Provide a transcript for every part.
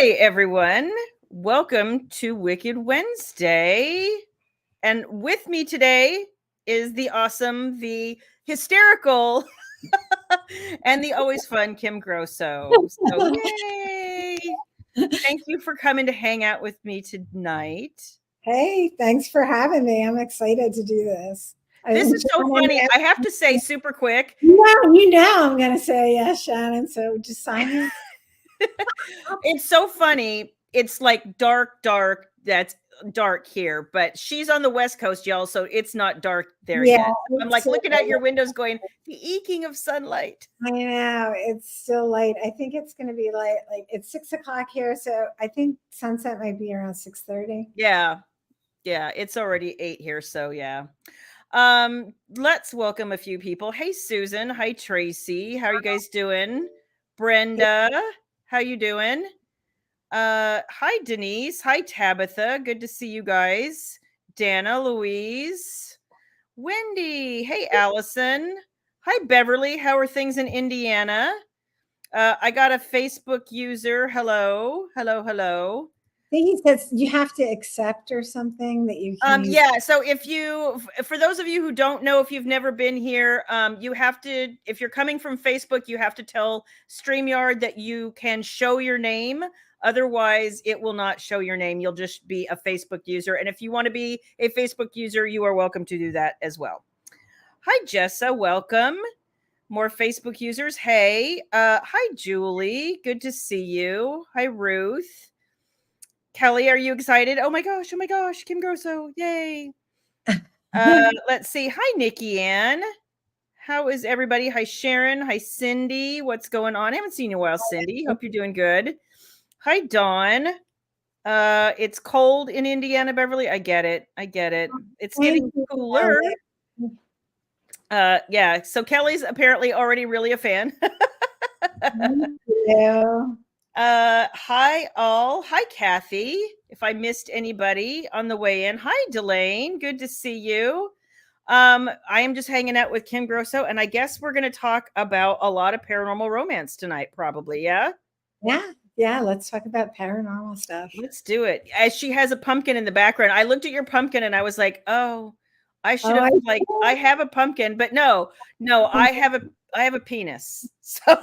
Hi, everyone. Welcome to Wicked Wednesday. And with me today is the awesome, the hysterical, and the always fun Kim Grosso. So, yay! Thank you for coming to hang out with me tonight. Hey, thanks for having me. I'm excited to do this. This is so funny. I have to say, super quick. I'm going to say yes, Shannon. So just sign in. It's so funny. It's like dark. That's dark here, but she's on the West Coast, y'all. So it's not dark there yet. I'm like looking at your windows going, the eking of sunlight. I know. It's still light. I think it's going to be light. Like it's 6 o'clock here. So I think sunset might be around 6:30. Yeah. It's already 8 here. So yeah. Let's welcome a few people. Hey, Susan. Hi, Tracy. How are you guys doing? Brenda, how you doing? Hi, Denise. Hi, Tabitha. Good to see you guys. Dana, Louise, Wendy. Hey, Allison. Hi, Beverly. How are things in Indiana? I got a Facebook user. Hello. I think he says you have to accept or something that you can yeah, so for those of you who don't know, if you've never been here, you have to, if you're coming from Facebook, you have to tell StreamYard that you can show your name. Otherwise, it will not show your name. You'll just be a Facebook user. And if you want to be a Facebook user, you are welcome to do that as well. Hi, Jessa. Welcome. More Facebook users. Hey. Hi, Julie. Good to see you. Hi, Ruth. Kelly, are you excited? Oh my gosh, Kim Grosso. Yay. Let's see. Hi, Nikki Ann. How is everybody? Hi, Sharon. Hi, Cindy. What's going on? I haven't seen you in a while, Cindy. Hope you're doing good. Hi, Dawn. It's cold in Indiana, Beverly. I get it. It's getting cooler. Yeah. So Kelly's apparently already really a fan. Yeah. Hi all. Hi, Kathy. If I missed anybody on the way in. Hi, Delane. Good to see you. I am just hanging out with Kim Grosso, and I guess we're going to talk about a lot of paranormal romance tonight, probably. Yeah. Let's talk about paranormal stuff. Let's do it. As she has a pumpkin in the background, I looked at your pumpkin and I was like, oh, I should have I have a pumpkin, but no, I have a penis. So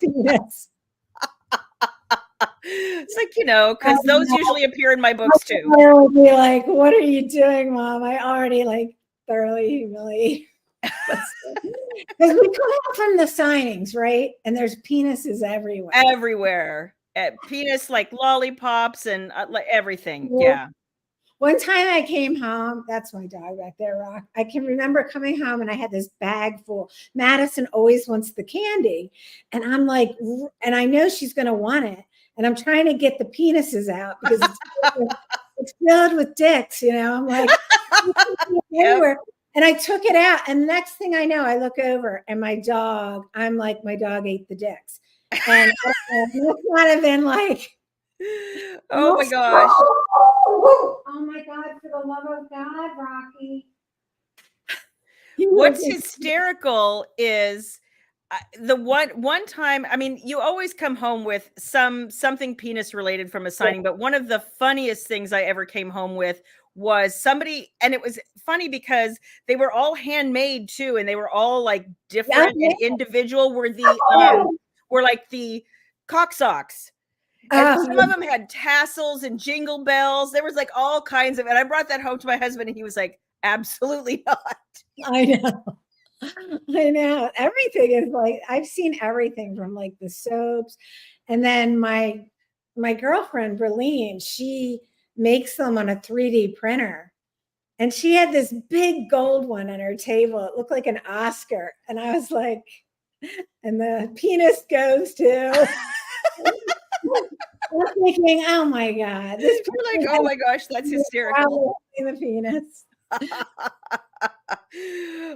penis. It's like, because those usually appear in my books too. I will be like, what are you doing, Mom? I already thoroughly humiliate. Because we come out from the signings, right? And there's penises everywhere. Penis like lollipops and like everything. Yeah. One time I came home, that's my dog back there, Rock. I can remember coming home and I had this bag full. Madison always wants the candy. And I'm like, and I know she's going to want it. And I'm trying to get the penises out because it's filled with dicks, I'm like, everywhere. And I took it out. And next thing I know, I look over and my dog ate the dicks. And it might have been like, oh my gosh. Oh my God, for the love of God, Rocky. What's hysterical is the one time, I mean, you always come home with something penis related from a signing, but one of the funniest things I ever came home with was somebody, and it was funny because they were all handmade too, and they were all like different and individual. Were like the cock socks. And some of them had tassels and jingle bells. There was like all kinds of, and I brought that home to my husband and he was like, absolutely not. I know. Everything is like, I've seen everything from like the soaps. And then my girlfriend, Berlene, she makes them on a 3D printer. And she had this big gold one on her table. It looked like an Oscar. And I was like, and the penis goes to... I'm thinking, oh my God. You're like, oh my gosh, that's hysterical. The penis.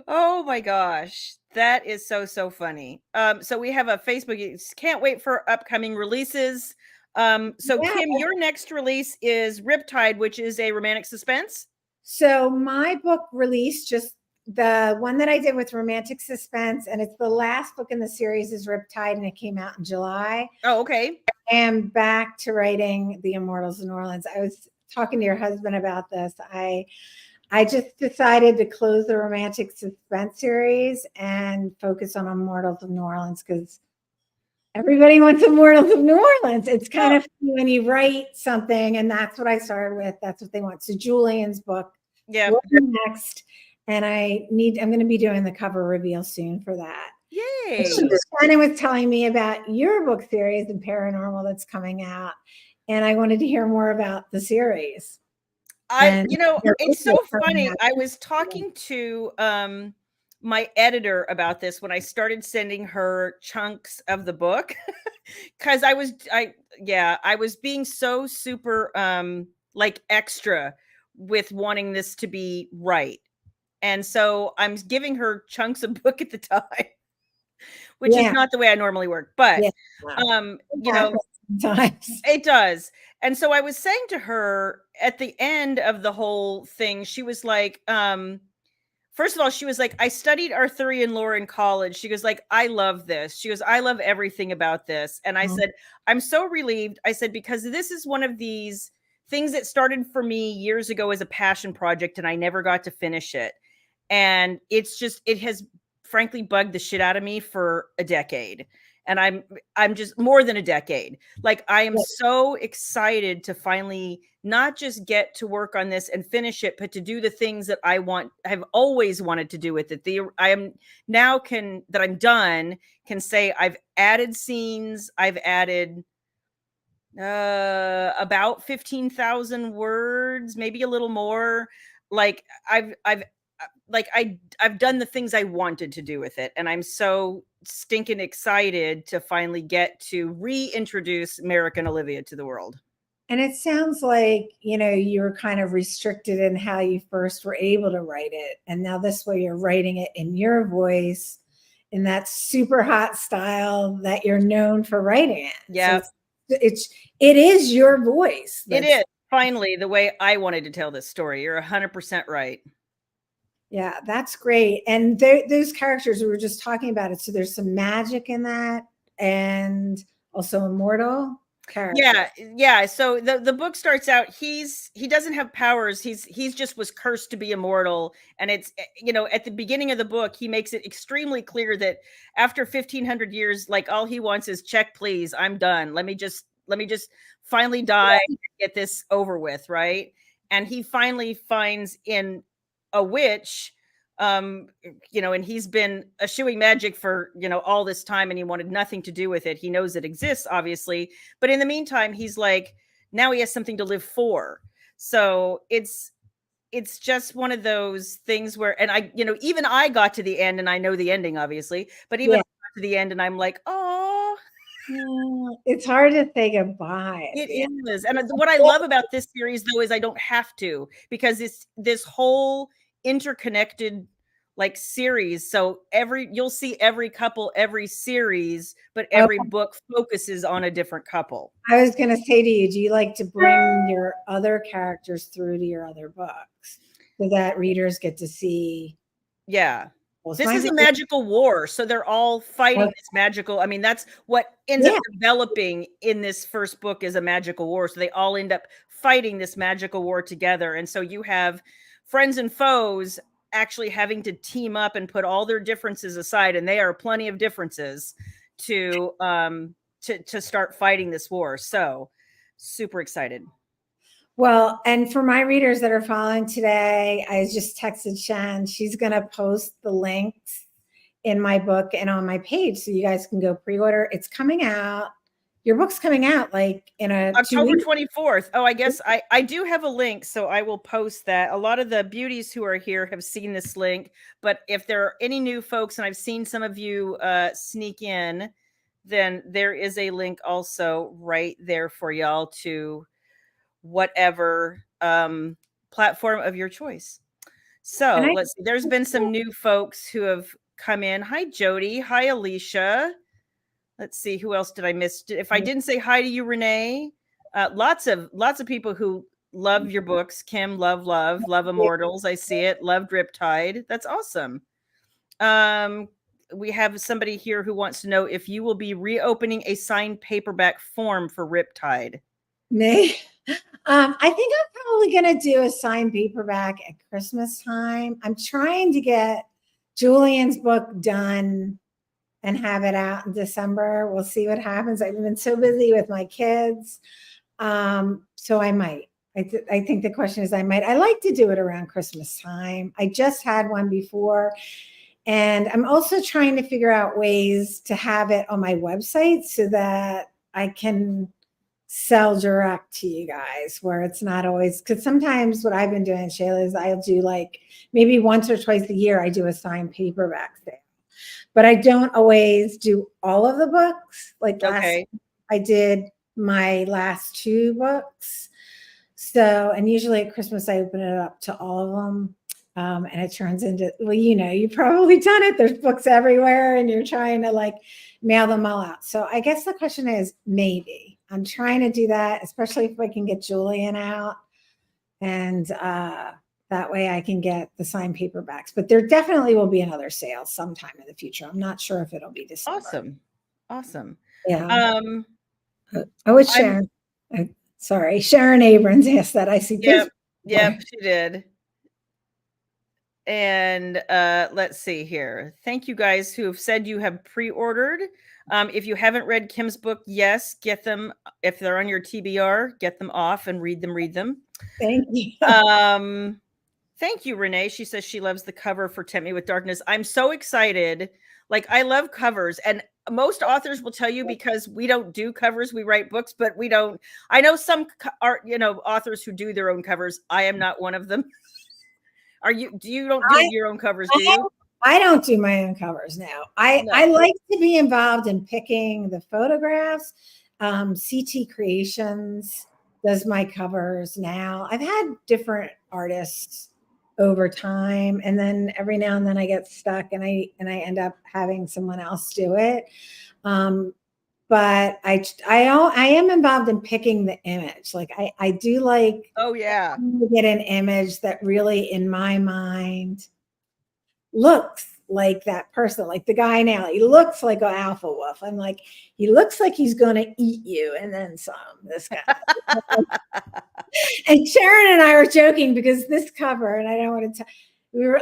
Oh my gosh. That is so funny. So we have a Facebook. Can't wait for upcoming releases. Kim, your next release is Riptide, which is a romantic suspense. So my book released just the one that I did with romantic suspense, and it's the last book in the series, is Riptide, and it came out in July. Oh, okay. I am back to writing The Immortals of New Orleans. I was talking to your husband about this. I just decided to close the romantic suspense series and focus on Immortals of New Orleans because everybody wants Immortals of New Orleans. It's kind of funny when you write something, and that's what I started with. That's what they want. So Julian's book will be next, and I'm going to be doing the cover reveal soon for that. Yay! Shannon was telling me about your book series and paranormal that's coming out, and I wanted to hear more about the series. It's so funny. I was talking to my editor about this when I started sending her chunks of the book because I was being so super like extra with wanting this to be right. And so I'm giving her chunks of book at the time, which is not the way I normally work, but it does. And so I was saying to her at the end of the whole thing, she was like, first of all, she was like, I studied Arthurian lore in college. She goes like, I love this. She goes, I love everything about this. And I said, I'm so relieved. I said, because this is one of these things that started for me years ago as a passion project, and I never got to finish it. And it has frankly bugged the shit out of me for a decade. And I'm just more than a decade. Like, I am so excited to finally not just get to work on this and finish it, but to do the things that I've always wanted to do with it. That I'm done, can say I've added scenes, I've added about 15,000 words, maybe a little more. Like I've done the things I wanted to do with it, and I'm so stinking excited to finally get to reintroduce Merrick and Olivia to the world. And it sounds like, you were kind of restricted in how you first were able to write it. And now this way you're writing it in your voice, in that super hot style that you're known for writing it. Yeah. So it is your voice. It is finally the way I wanted to tell this story. You're 100% right. Yeah, that's great. And those characters, we were just talking about it. So there's some magic in that, and also immortal character. Yeah. So the book starts out, he doesn't have powers. He's just was cursed to be immortal. And it's, at the beginning of the book, he makes it extremely clear that after 1,500 years, like, all he wants is check, please. I'm done. Let me just finally die and get this over with. Right. And he finally finds in a witch, and he's been eschewing magic for all this time, and he wanted nothing to do with it. He knows it exists, obviously, but in the meantime, he's like, now he has something to live for. So it's just one of those things where, and I, even I got to the end, and I know the ending, obviously, but even I got to the end, and I'm like, oh, it's hard to say goodbye. It is. And what I love about this series, though, is I don't have to, because it's this whole interconnected like series. So you'll see every couple, every series, but every book focuses on a different couple. I was going to say to you, do you like to bring your other characters through to your other books so that readers get to see? Yeah. This is a magical war. So they're all fighting this magical. I mean, that's what ends up developing in this first book, is a magical war. So they all end up fighting this magical war together. And so you have friends and foes actually having to team up and put all their differences aside. And they are plenty of differences to start fighting this war. So super excited. Well, and for my readers that are following today, I just texted Shan. She's going to post the links in my book and on my page so you guys can go pre-order. It's coming out. Your book's coming out like in October 24th. Oh, I guess I do have a link, so I will post that. A lot of the beauties who are here have seen this link, but if there are any new folks, and I've seen some of you sneak in, then there is a link also right there for y'all to whatever platform of your choice. So let's see. There's been some new folks who have come in. Hi, Jody. Hi, Alicia. Let's see. Who else did I miss? If I didn't say hi to you, Renee, lots of people who Love your books, Kim. Love Immortals. I see it. Loved Riptide. That's awesome. We have somebody here who wants to know if you will be reopening a signed paperback form for Riptide. Me. I think I'm probably going to do a signed paperback at Christmas time. I'm trying to get Julian's book done and have it out in December. We'll see what happens. I've been so busy with my kids. So I might. I think the question is I might. I like to do it around Christmas time. I just had one before. And I'm also trying to figure out ways to have it on my website so that I can sell direct to you guys, where it's not always, because sometimes what I've been doing, Shayla, is I'll do like maybe once or twice a year, I do a signed paperback sale, but I don't always do all of the books. Like I did my last 2 books. So, and usually at Christmas, I open it up to all of them. And it turns into, well, you've probably done it. There's books everywhere and you're trying to like mail them all out. So I guess the question is maybe. I'm trying to do that, especially if I can get Julian out. And that way I can get the signed paperbacks. But there definitely will be another sale sometime in the future. I'm not sure if it'll be December. Awesome. Yeah. It's Sharon. Sorry, Sharon Abrams asked that. I see. Yep, she did. And let's see here. Thank you guys who have said you have pre-ordered. If you haven't read Kim's book, yes, get them. If they're on your TBR, get them off and read them. Thank you. Thank you, Renee. She says she loves the cover for Tempt Me with Darkness. I'm so excited. Like, I love covers, and most authors will tell you, because we don't do covers, we write books, but we don't. I know some authors who do their own covers. I am not one of them. You don't do your own covers, do you? I don't do my own covers now. I like to be involved in picking the photographs. CT Creations does my covers now. I've had different artists over time, and then every now and then I get stuck and I end up having someone else do it. But I am involved in picking the image. Like I do like, to get an image that really, in my mind, looks like that person, like the guy now. He looks like an alpha wolf. I'm like, he looks like he's going to eat you, and then some. This guy. And Sharon and I were joking because this cover, and I don't want to tell.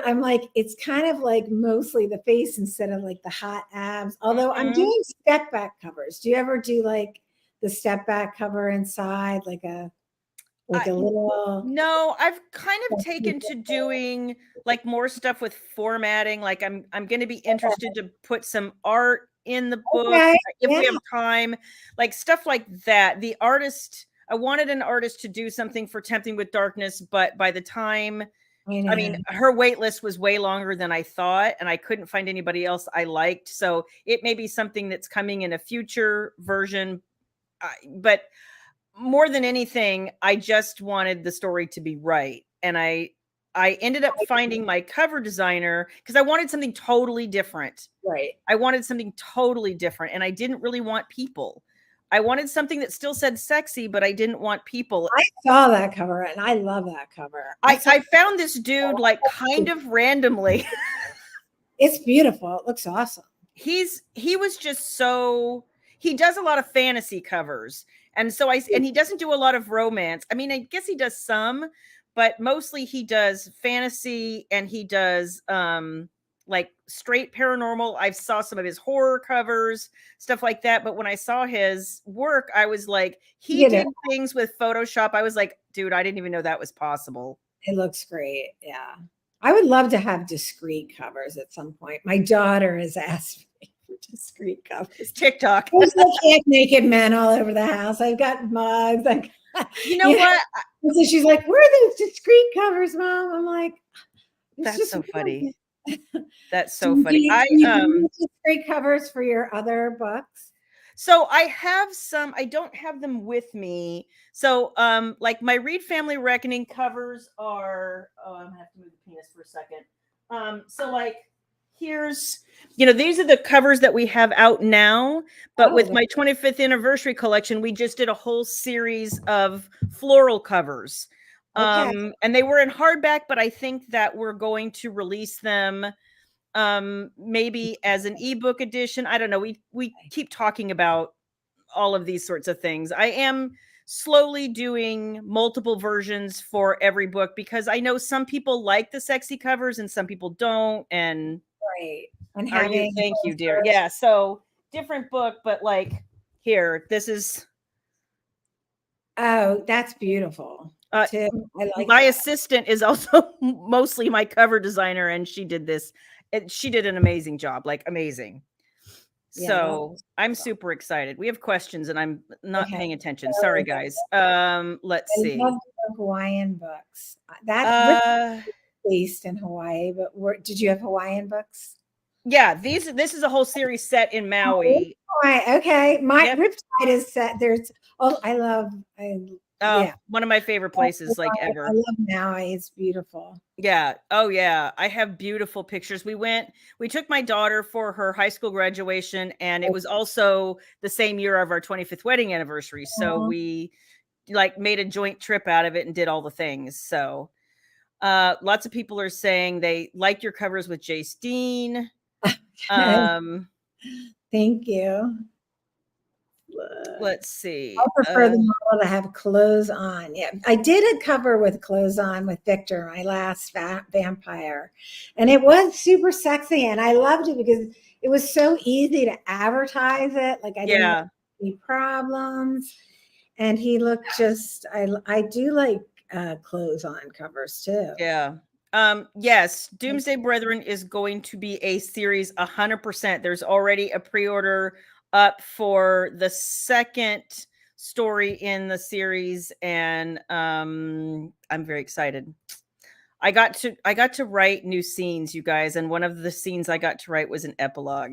I'm like, it's kind of like mostly the face instead of like the hot abs. Although I'm doing step back covers. Do you ever do like the step back cover inside, like a little? No, I've kind of taken to doing like more stuff with formatting. Like I'm going to be interested to put some art in the book if we have time, like stuff like that. I wanted an artist to do something for Tempting with Darkness, but by the time, I mean, her wait list was way longer than I thought, and I couldn't find anybody else I liked. So it may be something that's coming in a future version. But more than anything, I just wanted the story to be right. And I ended up finding my cover designer because I wanted something totally different. Right. I wanted something totally different, and I didn't really want people. I wanted something that still said sexy, but I didn't want people. I saw that cover and I love that cover. I found this dude like kind of randomly. It's beautiful. It looks awesome. He was just so, he does a lot of fantasy covers. And so and he doesn't do a lot of romance. I mean, I guess he does some, but mostly he does fantasy, and he does like straight paranormal. I saw some of his horror covers, stuff like that. But when I saw his work, I was like, he did things with Photoshop. I was like, dude, I didn't even know that was possible. It looks great. Yeah. I would love to have discreet covers at some point. My daughter has asked me for discreet covers. TikTok. There's like naked men all over the house. I've got mugs. You know what? So she's like, where are those discreet covers, Mom? I'm like, that's so funny. That's so funny. I discreet covers for your other books. So I have some. I don't have them with me. So like my Reed Family Reckoning covers are. Oh, I'm gonna have to move the penis for a second. So like, here's, these are the covers that we have out now. But with my 25th anniversary collection, we just did a whole series of floral covers. Okay. And they were in hardback, but I think that we're going to release them maybe as an ebook edition. I don't know. We keep talking about all of these sorts of things. I am slowly doing multiple versions for every book because I know some people like the sexy covers and some people don't. And Right. And are you? having Thank you, both dear. versions. Yeah. So different book, but like here, this is Oh, that's beautiful uh, too. I like my that. assistant is also mostly my cover designer, and she did this. She did an amazing job, like amazing. Yeah, that So was I'm awesome. super excited. We have questions, and I'm not Okay. paying attention. Sorry, So guys. Let's I love see. the Hawaiian books. That Rip Uh, based in Hawaii, but did you have Hawaiian books? yeah, this is a whole series set in Oh, Maui. Hawaii. Okay. My Yep. Riptide is set. There's oh, Oh, yeah. one of my favorite places, like I ever. love Maui. It's beautiful. Yeah. Oh, yeah. I have beautiful pictures. We took my daughter for her high school graduation, and it was also the same year of our 25th wedding anniversary. So Aw. we like made a joint trip out of it and did all the things. So lots of people are saying they like your covers with Jace Dean. Um, Thank you. let's see. I prefer the model to have clothes on. Yeah, I did a cover with clothes on with Victor, my last vampire, and it was super sexy, and I loved it because it was so easy to advertise it. Like I didn't have Yeah. any problems, and he looked just. I do like clothes on covers too. Yeah. Yes, Doomsday Brethren is going to be a series 100%. There's already a pre-order up for the second story in the series, and I'm very excited. I got to write new scenes, you guys, and one of the scenes I got to write was an epilogue.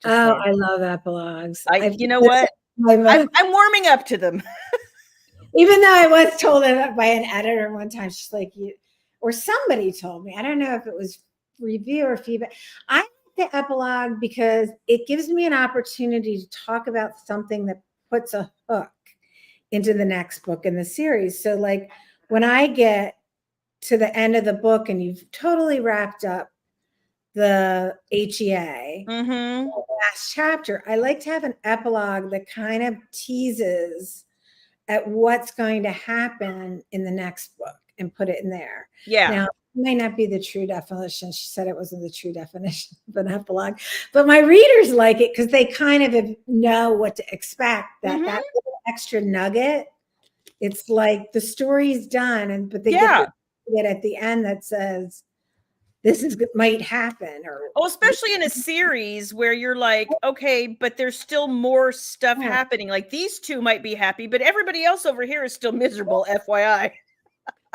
Just Oh, saying. I love epilogues. You know what? I'm warming up to them. Even though I was told it by an editor one time, she's like, you, or somebody told me, I don't know if it was review or feedback. I like the epilogue because it gives me an opportunity to talk about something that puts a hook into the next book in the series. So, like, when I get to the end of the book and you've totally wrapped up the HEA, Mm-hmm. last chapter, I like to have an epilogue that kind of teases at what's going to happen in the next book and put it in there. Yeah. Now, it may not be the true definition. She said it wasn't the true definition of an epilogue, but my readers like it because they kind of know what to expect. That little extra nugget. It's like the story's done, but they get it at the end that says this is might happen, or especially in a series where you're like, okay, but there's still more stuff happening. Like these two might be happy, but everybody else over here is still miserable, FYI.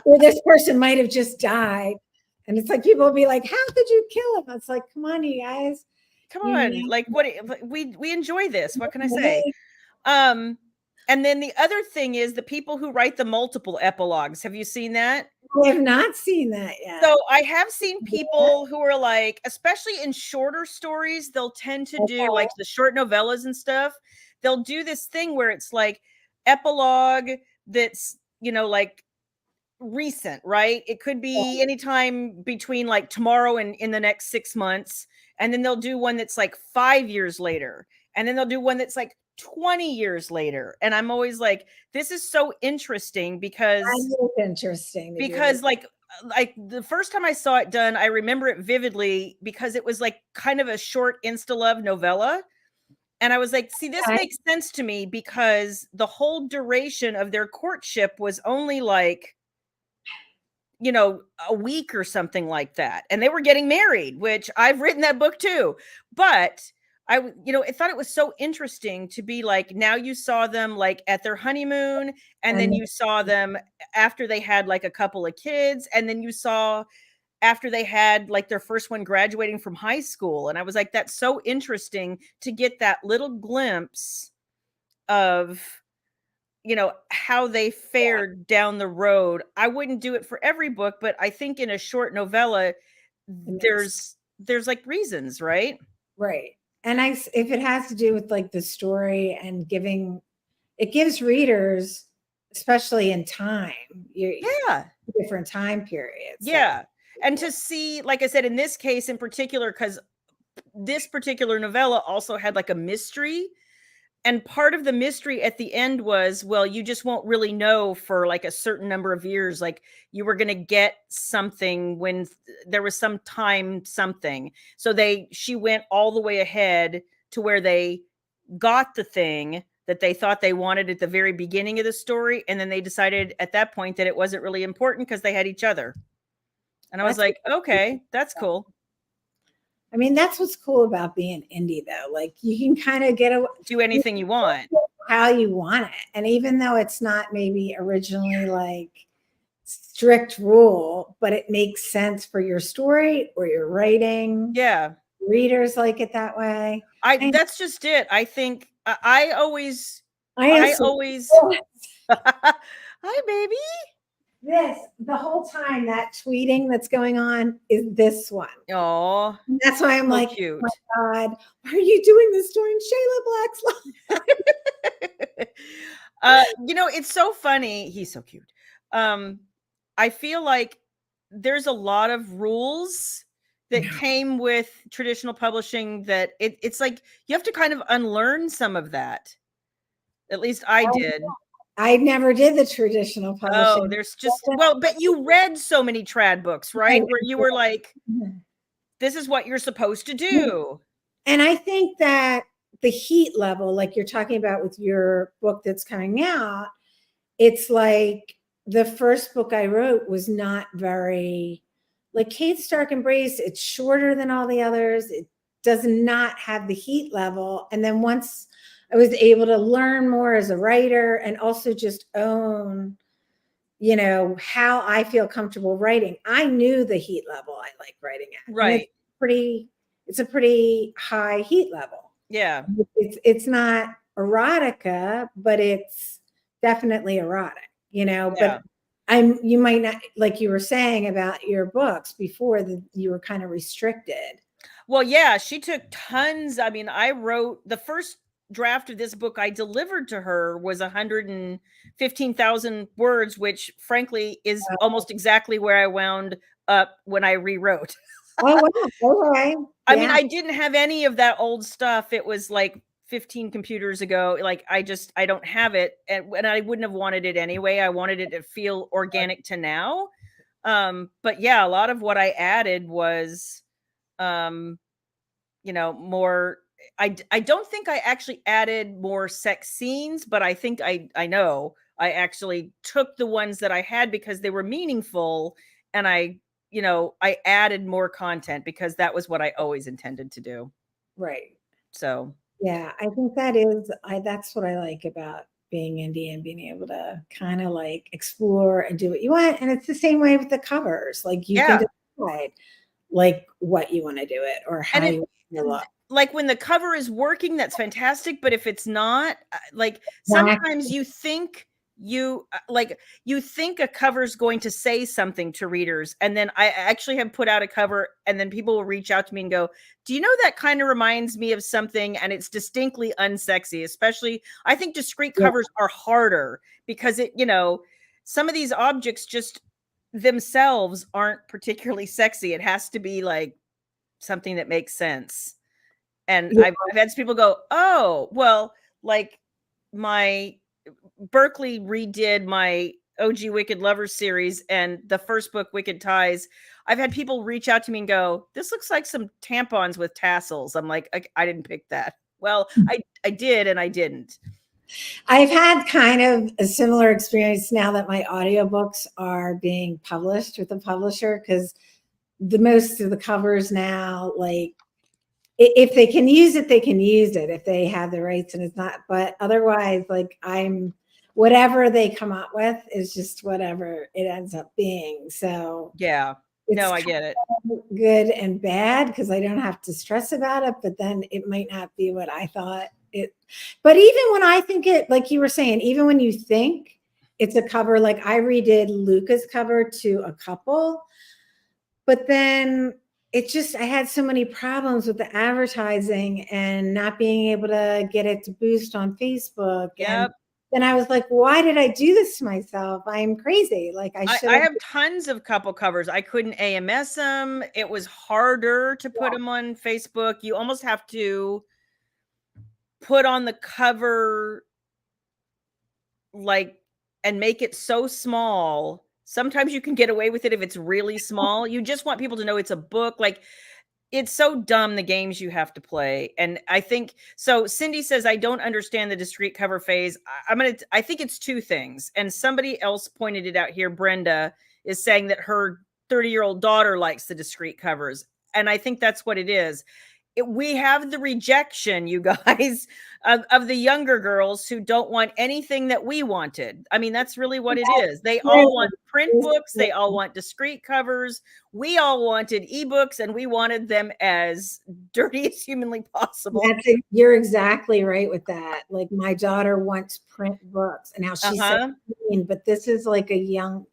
Or this person might have just died. And it's like people will be like, how could you kill him? It's like, come on, you guys. Come on. Like what we enjoy this. What can I say? And then the other thing is the people who write the multiple epilogues. Have you seen that? I have not seen that yet. So I have seen people who are like, especially in shorter stories, they'll tend to do like the short novellas and stuff. They'll do this thing where it's like epilogue that's, like recent, right? It could be anytime between like tomorrow and in the next 6 months. And then they'll do one that's like 5 years later. And then they'll do one that's like 20 years later. And I'm always like, this is so interesting because like the first time I saw it done, I remember it vividly because it was like kind of a short insta love novella. And I was like, see, this makes sense to me because the whole duration of their courtship was only like, a week or something like that. And they were getting married, which I've written that book too. But I thought it was so interesting to be like, now you saw them like at their honeymoon, and then you saw them after they had like a couple of kids, and then you saw after they had like their first one graduating from high school. And I was like, that's so interesting to get that little glimpse of how they fared down the road. I wouldn't do it for every book, but I think in a short novella there's like reasons, right? Right. And if it has to do with like the story and it gives readers especially in time. Yeah. Different time periods. So. Yeah. And to see, like I said, in this case in particular, because this particular novella also had like a mystery. And part of the mystery at the end was, well, you just won't really know for like a certain number of years. Like you were going to get something when there was some time something. So she went all the way ahead to where they got the thing that they thought they wanted at the very beginning of the story. And then they decided at that point that it wasn't really important because they had each other. And I was like, okay, that's cool. I mean, that's what's cool about being indie, though. Like you can kind of do anything you want, how you want it. And even though it's not maybe originally like strict rule, but it makes sense for your story or your writing. Yeah. Readers like it that way. That's just it. I think I always hi, baby. The whole time that tweeting that's going on is this one. Oh, that's why I'm so like, cute. oh my God, are you doing this during Shayla Black's life? It's so funny. He's so cute. I feel like there's a lot of rules that came with traditional publishing that it's like you have to kind of unlearn some of that. At least I did. I never did the traditional publishing. Oh, there's just, well, but you read so many trad books, right? Where you were like, this is what you're supposed to do. And I think that the heat level, like you're talking about with your book that's coming out, it's like the first book I wrote was not very, like Kate Stark Embrace, it's shorter than all the others. It does not have the heat level. And then once I was able to learn more as a writer and also just own, how I feel comfortable writing. I knew the heat level I like writing at. Right. It's a pretty high heat level. Yeah. It's not erotica, but it's definitely erotic, but you might not, like you were saying about your books before, that you were kind of restricted. Well, yeah, she took tons. I mean, I wrote the first draft of this book I delivered to her was 115,000 words, which frankly is almost exactly where I wound up when I rewrote. Oh, wow. Okay. I mean, I didn't have any of that old stuff. It was like 15 computers ago. Like I don't have it, and I wouldn't have wanted it anyway. I wanted it to feel organic to now. But yeah, a lot of what I added was more. I don't think I actually added more sex scenes, but I think I know I actually took the ones that I had because they were meaningful, and I added more content because that was what I always intended to do. Right. So yeah, I think that's what I like about being indie and being able to kind of like explore and do what you want. And it's the same way with the covers. Like you can decide like what you want to do it or how you want to look. Like when the cover is working, that's fantastic. But if it's not, like sometimes you think you think a cover is going to say something to readers, and then I actually have put out a cover and then people will reach out to me and go, do you know, that kind of reminds me of something, and it's distinctly unsexy. Especially I think discreet covers are harder because some of these objects just themselves aren't particularly sexy. It has to be like something that makes sense. And I've had people go, oh, well, like my Berkeley redid my OG Wicked Lovers series, and the first book, Wicked Ties, I've had people reach out to me and go, this looks like some tampons with tassels. I'm like, I didn't pick that. Well, I did and I didn't. I've had kind of a similar experience now that my audiobooks are being published with the publisher, because the most of the covers now, like if they can use it, they can use it if they have the rights and it's not, but otherwise, like whatever they come up with is just whatever it ends up being. So yeah, no, I get it. Good and bad because I don't have to stress about it, but then it might not be what I thought it. But even when I think it, like you were saying, even when you think it's a cover, like I redid Luca's cover to a couple, but then I had so many problems with the advertising and not being able to get it to boost on Facebook. Yep. then I was like, why did I do this to myself? I'm crazy. Like I should I have. have tons of couple covers. I couldn't AMS them. It was harder to put them on Facebook. You almost have to put on the cover like and make it so small. Sometimes you can get away with it if it's really small. You just want people to know it's a book. Like it's so dumb the games you have to play. And I think so. Cindy says, I don't understand the discrete cover phase. I think it's two things. And somebody else pointed it out here. Brenda is saying that her 30-year-old daughter likes the discrete covers. And I think that's what it is. We have the rejection, you guys, of the younger girls who don't want anything that we wanted. I mean, that's really what it is. They all want print books. They all want discrete covers. We all wanted ebooks, and we wanted them as dirty as humanly possible. You're exactly right with that. Like my daughter wants print books, and now she's 17, but this is like a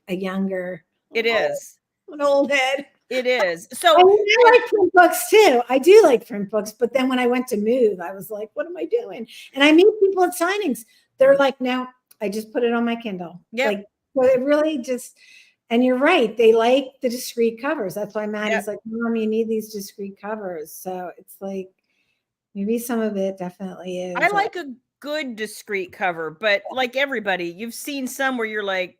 younger. It is an old head. It is. So I like print books too. I do like print books, but then when I went to move, I was like, what am I doing? And I meet people at signings. They're like, no, I just put it on my Kindle. Yeah. Like, well, it really just, and you're right. They like the discrete covers. That's why Maddie's like, Mom, you need these discrete covers. So it's like, maybe some of it definitely is. I like a good discrete cover, but like everybody, you've seen some where you're like,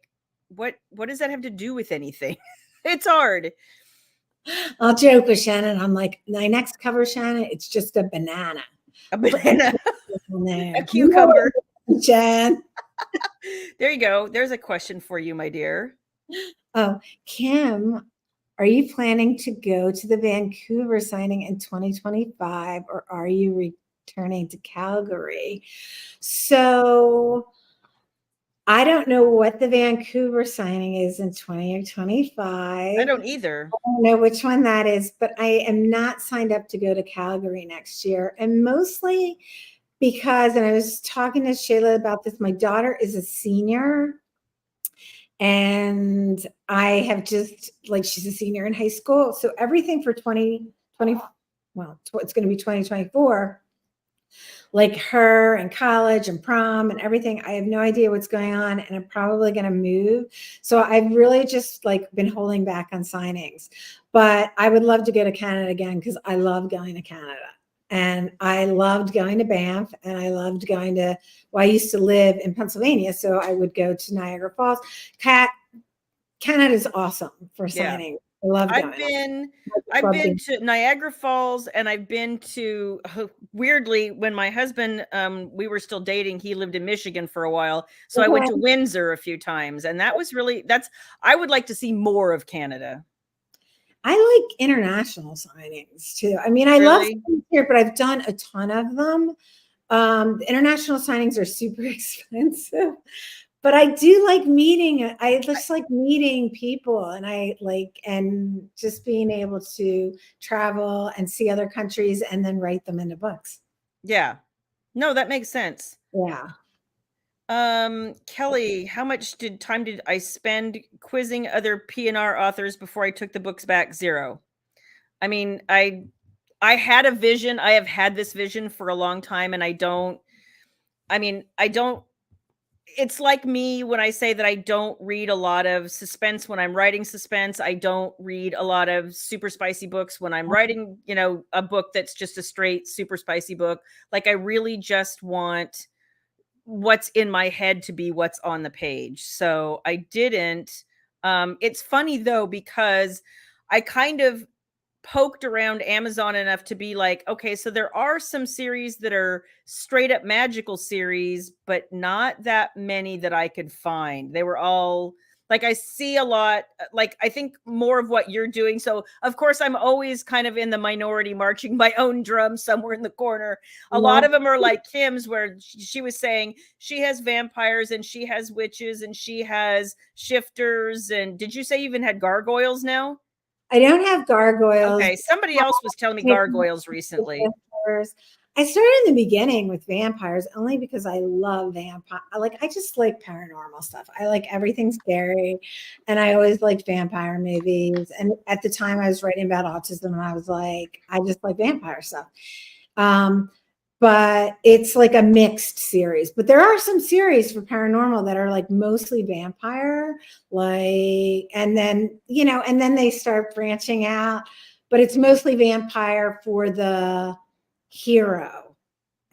what does that have to do with anything? It's hard. I'll joke with Shannon. I'm like, my next cover, Shannon, it's just a banana. A banana. A cucumber. Jen. There you go. There's a question for you, my dear. Oh, Kim, are you planning to go to the Vancouver signing in 2025, or are you returning to Calgary? So I don't know what the Vancouver signing is in 2025. I don't either. I don't know which one that is, but I am not signed up to go to Calgary next year. And mostly because, and I was talking to Shayla about this, my daughter is a senior. And I have just, like, she's a senior in high school. So everything for 2020, well, it's going to be 2024. Like her and college and prom and everything. I have no idea what's going on, and I'm probably going to move. So I've really just like been holding back on signings, but I would love to go to Canada again because I love going to Canada, and I loved going to Banff, and I loved going to, well, I used to live in Pennsylvania, so I would go to Niagara Falls. Canada is awesome for signing. I love going. I've been to Niagara Falls, and I've been to, weirdly, when my husband, we were still dating, he lived in Michigan for a while. So I went to Windsor a few times, and that was really, I would like to see more of Canada. I like international signings too. I mean, I love here, but I've done a ton of them. The international signings are super expensive. But I do like meeting. I just like meeting people, and and just being able to travel and see other countries and then write them into books. Yeah. No, that makes sense. Yeah. Kelly, how much time did I spend quizzing other P&R authors before I took the books back? 0. I mean, I had a vision. I have had this vision for a long time, and I don't, it's like me when I say that I don't read a lot of suspense when I'm writing suspense. I don't read a lot of super spicy books when I'm writing, a book that's just a straight super spicy book. Like I really just want what's in my head to be what's on the page. So I didn't. It's funny though, because I kind of poked around Amazon enough to be like, okay, so there are some series that are straight up magical series, but not that many that I could find. They were all like, I see a lot, like I think more of what you're doing. So of course I'm always kind of in the minority marching my own drum somewhere in the corner. A lot of them are like Kim's, where she was saying she has vampires and she has witches and she has shifters. And did you say you even had gargoyles now? I don't have gargoyles. Okay, somebody else was telling me gargoyles recently. I started in the beginning with vampires only because I love vampire. I just like paranormal stuff. I like everything scary, and I always liked vampire movies. And at the time, I was writing about autism, and I was like, I just like vampire stuff. but it's like a mixed series. But there are some series for paranormal that are like mostly vampire, like, and then, you know, and then they start branching out, but it's mostly vampire for the hero,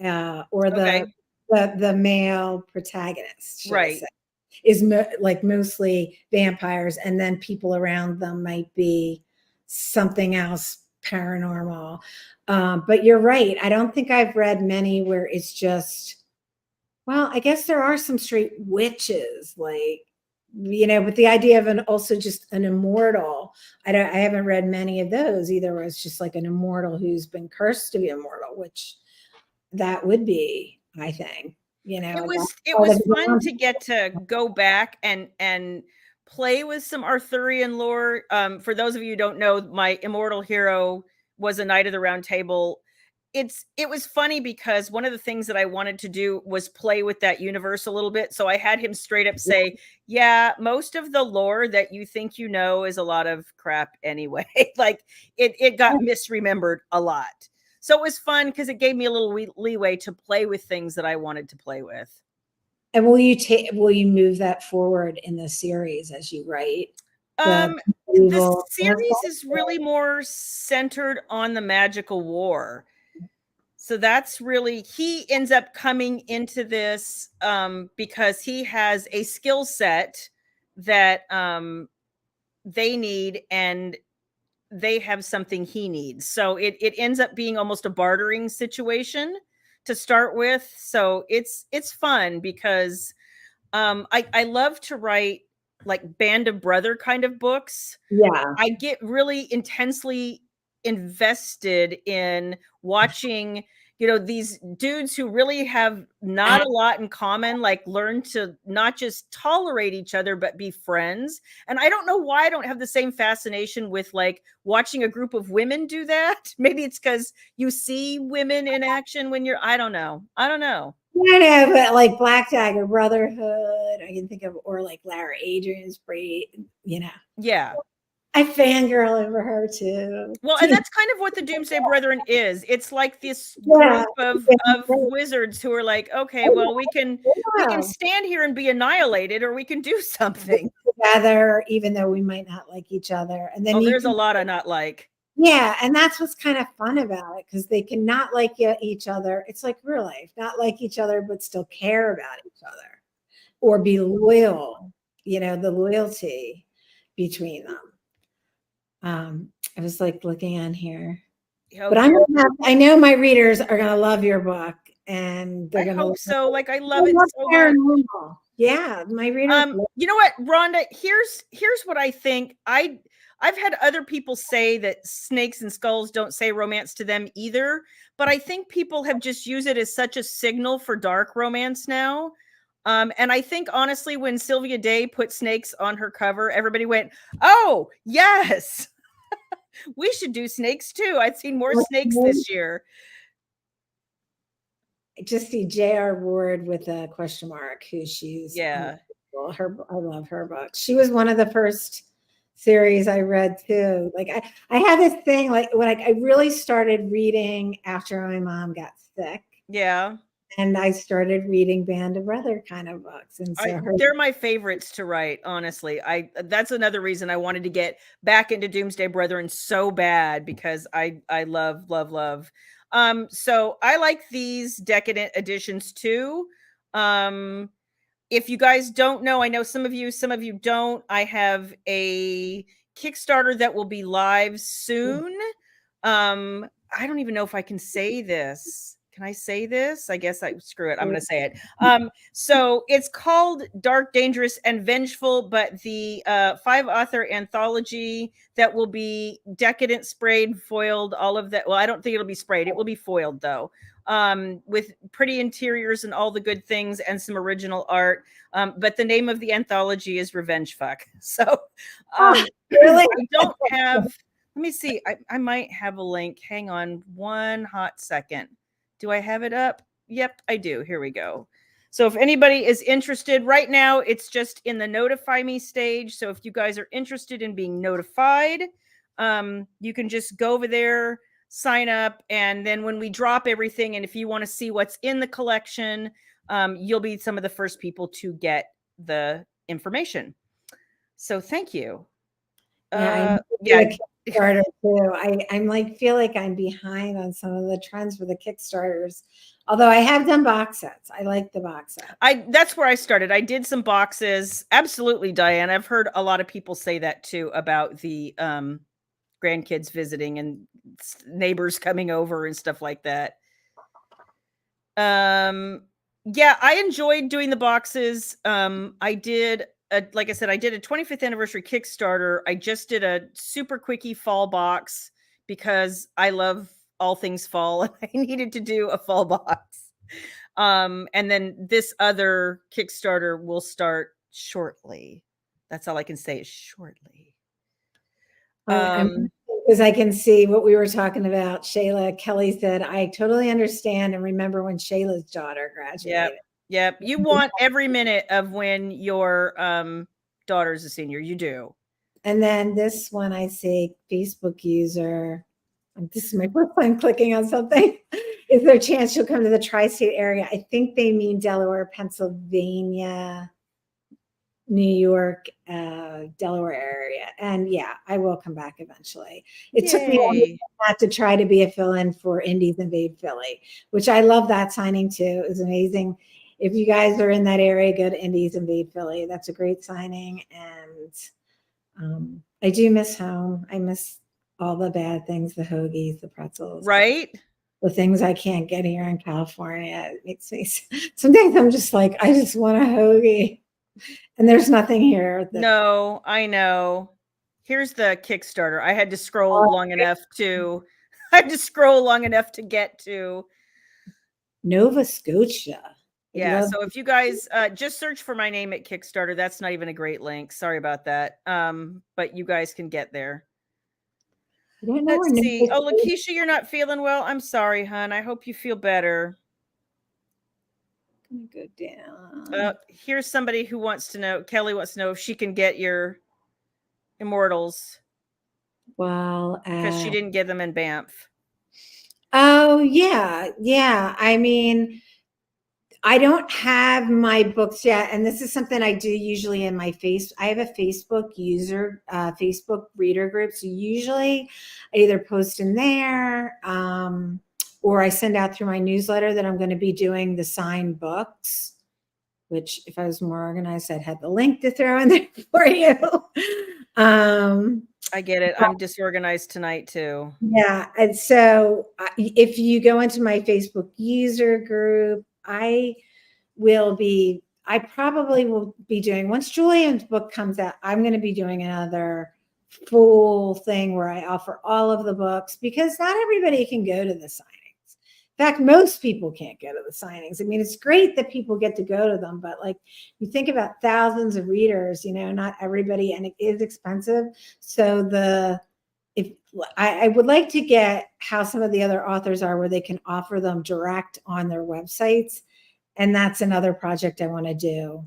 or Okay. the male protagonist, should I say, Right. is like mostly vampires, and then people around them might be something else paranormal. But you're right. I don't think I've read many where it's just, well, I guess there are some straight witches, like, you know, but the idea of an also just an immortal. I haven't read many of those either, where it's just like an immortal who's been cursed to be immortal, which that would be, I think, you know, that's It part of was the fun to get to go back and play with some Arthurian lore. For those of you who don't know, my immortal hero was a knight of the round table. It was funny because one of the things that I wanted to do was play with that universe a little bit. So I had him straight up say, "Yeah, most of the lore that you think you know is a lot of crap anyway." Like it got misremembered a lot. So it was fun because it gave me a little leeway to play with things that I wanted to play with. And will you move that forward in the series as you write the Um, the evil series is really more centered on the magical war. So that's really, he ends up coming into this because he has a skill set that they need, and they have something he needs. So it ends up being almost a bartering situation to start with. So it's fun because I love to write like band of brother kind of books. Yeah. I get really intensely invested in watching, you know, these dudes who really have not a lot in common, like learn to not just tolerate each other, but be friends. And I don't know why I don't have the same fascination with like watching a group of women do that. Maybe it's because you see women in action when you're, I don't know. I don't know. I know, but like Black Dagger Brotherhood, I can think of, or like Lara Adrian's great, you know. Yeah. I fangirl over her too. Well, and that's kind of what the Doomsday Brethren is. It's like this Yeah. group of wizards who are like, okay, well, we can Yeah. stand here and be annihilated, or we can do something. Together, even though we might not like each other. And then Oh, you there's a can, lot I not like. yeah, and that's what's kind of fun about it, because they can not like each other. It's like real life, not like each other, but still care about each other or be loyal, you know, the loyalty between them. I was like looking on here, Oh, but here. I know my readers are going to love your book, and they're I going to hope so. Like I love love it so much. paranormal. Yeah, my readers. You know what, Rhonda? Here's what I think. I've had other people say that snakes and skulls don't say romance to them either, but I think people have just used it as such a signal for dark romance now. And I think honestly, when Sylvia Day put snakes on her cover, everybody went, "Oh yes, we should do snakes too." I've seen more snakes this year. Just see J.R. Ward with a question mark, who she's Yeah, unbelievable. I love her books. She was one of the first series I read too. Like I had this thing, like when I really started reading after my mom got sick, yeah. and I started reading Band of Brother kind of books. And so They're my favorites to write, honestly. I That's another reason I wanted to get back into Doomsday Brethren so bad, because I love. So I like these decadent editions too. Um if you guys don't know, I know some of you don't. I have a Kickstarter that will be live soon. I don't even know if I can say this. Can I say this? I guess I screw it. I'm going to say it. So it's called Dark, Dangerous, and Vengeful, but the 5 author anthology that will be decadent, sprayed, foiled, all of that. Well, I don't think it'll be sprayed. It will be foiled though, with pretty interiors and all the good things and some original art. But the name of the anthology is Revenge Fuck. So really, I don't have, let me see. I might have a link. Hang on one hot second. Do I have it up? Yep, I do. Here we go. So if anybody is interested right now, it's just in the notify me stage. So if you guys are interested in being notified, you can just go over there. sign up. And then when we drop everything, and if you want to see what's in the collection, you'll be some of the first people to get the information. So thank you. Yeah, I need to do Yeah. a Kickstarter too. I'm like feel like I'm behind on some of the trends for the Kickstarters. Although I have done box sets. I like the box set. That's where I started. I did some boxes. Absolutely, Diane. I've heard a lot of people say that too about the grandkids visiting and neighbors coming over and stuff like that. Yeah, I enjoyed doing the boxes. I did like I said, I did a 25th anniversary Kickstarter. I just did a super quickie fall box because I love all things fall and I needed to do a fall box. And then this other Kickstarter will start shortly. That's all I can say is shortly. Because I can see what we were talking about. Shayla Kelly said, I totally understand and remember when Shayla's daughter graduated. Yep. You want every minute of when your daughter's a senior. You do. And then this one I see Facebook user. This is my first time clicking on something. Is there a chance you'll come to the tri-state area? I think they mean Delaware, Pennsylvania, New York, Delaware area. And yeah, I will come back eventually. It took me to try to be a fill-in for Indies Invade Philly, which I love that signing too. It was amazing. If you guys are in that area, go to Indies Invade Philly. That's a great signing. And I do miss home. I miss all the bad things, the hoagies, the pretzels. Right? The things I can't get here in California. It makes me, some days I'm just like, I just want a hoagie. And there's nothing here. No, I know. Here's the Kickstarter. I had to scroll long enough to get to Nova Scotia. Yeah, so if you guys just search for my name at Kickstarter, that's not even a great link. Sorry about that. But you guys can get there. Let's see. Oh, Lakeisha, you're not feeling well. I'm sorry, hon. I hope you feel better. I'm gonna go down. Here's somebody who wants to know. Kelly wants to know if she can get your Immortals. Well, because she didn't get them in Banff. Oh yeah. I mean, I don't have my books yet, and this is something I do usually in my I have a Facebook user, Facebook reader group. So usually, I either post in there, or I send out through my newsletter that I'm going to be doing the signed books. Which, if I was more organized, I'd have the link to throw in there for you. I get it. I'm disorganized tonight too. Yeah, and so if you go into my Facebook user group, I probably will be doing, once Julian's book comes out, I'm going to be doing another full thing where I offer all of the books because not everybody can go to the signings. In fact, most people can't go to the signings. I mean, it's great that people get to go to them, but like you think about thousands of readers, not everybody, and it is expensive. So I would like to get how some of the other authors are where they can offer them direct on their websites. And that's another project I want to do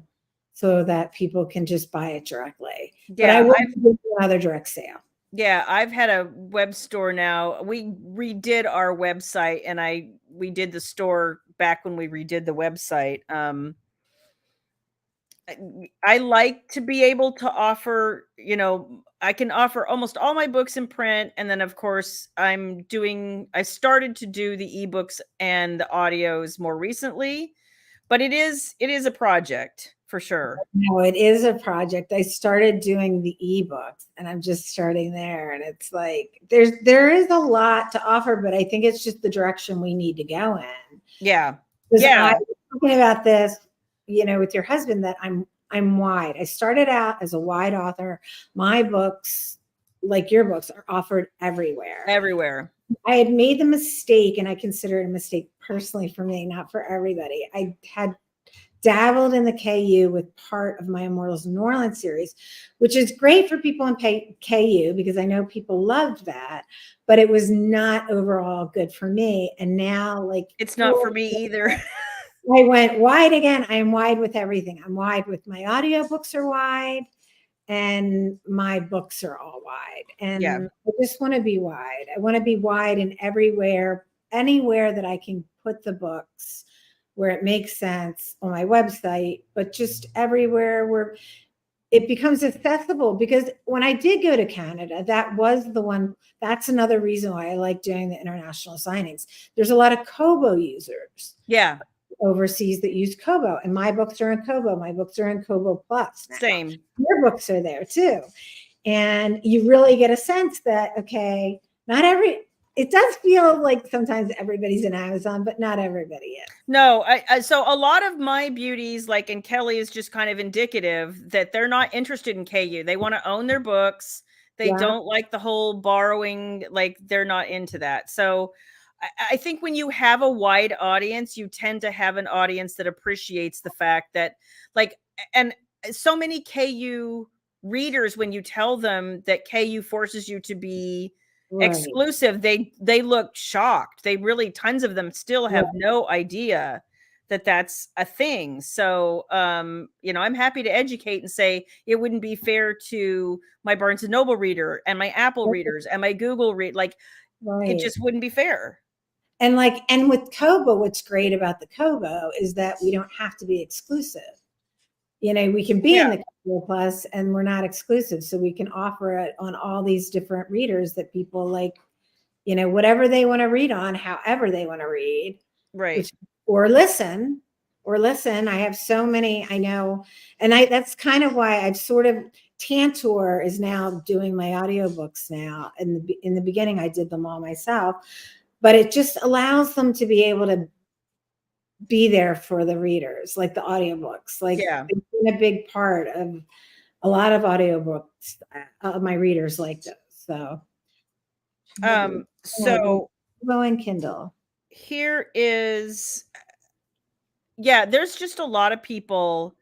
so that people can just buy it directly. Yeah, but I want to do another direct sale. Yeah, I've had a web store now. We redid our website and we did the store back when we redid the website. I like to be able to offer, I can offer almost all my books in print. And then of course I started to do the ebooks and the audios more recently, but it is a project for sure. No, it is a project. I started doing the ebooks and I'm just starting there. And it's like, there is a lot to offer, but I think it's just the direction we need to go in. Yeah. Yeah. I was talking about this, with your husband, that I'm wide. I started out as a wide author. My books, like your books, are offered everywhere. Everywhere. I had made the mistake, and I consider it a mistake personally for me, not for everybody. I had dabbled in the KU with part of my Immortals New Orleans series, which is great for people in KU because I know people loved that, but it was not overall good for me. And now, it's not for me either. I went wide again. I am wide with everything. I'm wide with my audiobooks are wide. and my books are all wide. Yeah. And I just want to be wide. I want to be wide in everywhere, anywhere that I can put the books where it makes sense on my website, but just everywhere where it becomes accessible. Because when I did go to Canada, that was the one. That's another reason why I like doing the international signings. There's a lot of Kobo users Yeah. overseas that use Kobo, and my books are in Kobo. My books are in Kobo Plus now. Same. Your books are there too. And you really get a sense that, okay, not every, it does feel like sometimes everybody's in Amazon, but not everybody is. No, so a lot of my beauties, like, and Kelly is just kind of indicative that they're not interested in KU. They want to own their books. They Yeah. don't like the whole borrowing, like they're not into that. So I think when you have a wide audience, you tend to have an audience that appreciates the fact that, like, and so many KU readers, when you tell them that KU forces you to be Right. exclusive, they look shocked. They really, tons of them still have no idea that that's a thing. So you know, I'm happy to educate and say it wouldn't be fair to my Barnes and Noble reader and my Apple readers and my Google read, like, it just wouldn't be fair. And like, and with Kobo, what's great about the Kobo is that we don't have to be exclusive. You know, we can be in the Kobo Plus and we're not exclusive. So we can offer it on all these different readers that people like, you know, whatever they want to read on, however they want to read. Right. Or listen. I have so many, I know. And that's kind of why I've sort of, Tantor is now doing my audiobooks now. In the beginning, I did them all myself, but it just allows them to be able to be there for the readers, like the audiobooks. Like, it's been a big part of a lot of audiobooks. My readers like those. So go and Kindle. Here is, yeah, there's just a lot of people.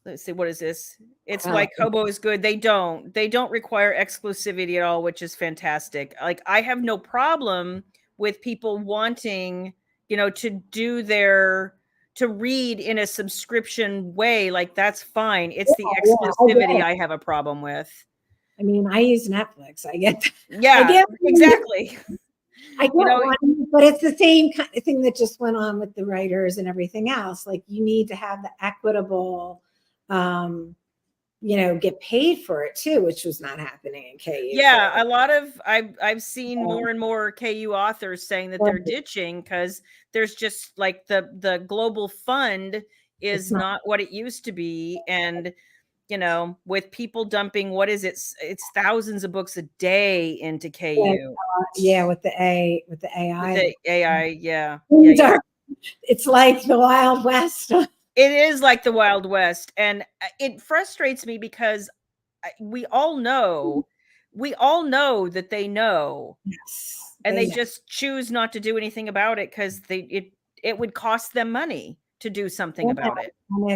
Let's see, what is this? It's why Kobo is good. They don't require exclusivity at all, which is fantastic. Like, I have no problem with people wanting, you know, to read in a subscription way. Like, that's fine. It's the exclusivity I have a problem with. I mean, I use Netflix. I get, exactly. I get one, but it's the same kind of thing that just went on with the writers and everything else. Like, you need to have the equitable, you know, get paid for it too, which was not happening in KU. Yeah, a lot of, I've seen more and more KU authors saying that they're ditching because there's just, like, the global fund is not what it used to be. And, you know, with people dumping, what is it? It's thousands of books a day into KU. With the AI. With the AI, It's like the Wild West. It is like the Wild West. And it frustrates me because we all know that they know. Yes, and they just choose not to do anything about it because it would cost them money to do something about it. And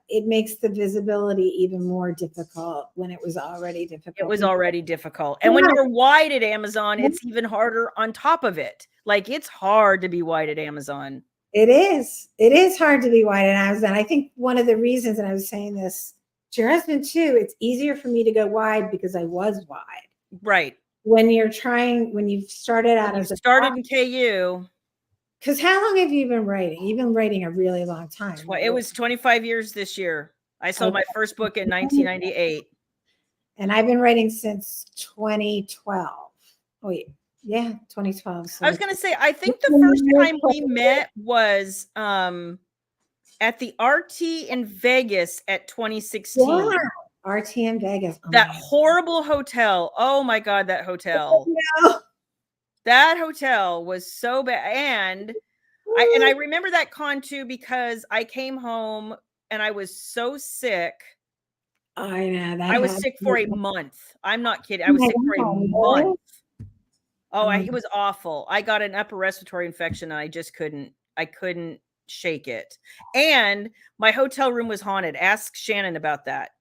it makes the visibility even more difficult when it was already difficult. It was already difficult. And when you're wide at Amazon, it's even harder on top of it. Like, it's hard to be wide at Amazon. It is hard to be wide at Amazon. I think one of the reasons, and I was saying this to your husband too, it's easier for me to go wide because I was wide. Right. When you've started out as in KU. Because how long have you been writing? You've been writing a really long time. It was 25 years this year. I sold my first book in 1998. And I've been writing since 2012. Oh, yeah, 2012. So I was going to say, I think the first time we met was at the RT in Vegas at 2016. Yeah, RT in Vegas. Oh, that horrible hotel. Oh my God, that hotel. No. That hotel was so bad. And I remember that con too, because I came home and I was so sick. I know. I was sick for a month. I'm not kidding. I was sick for a month. Oh, it was awful. I got an upper respiratory infection and I couldn't shake it. And my hotel room was haunted. Ask Shannon about that.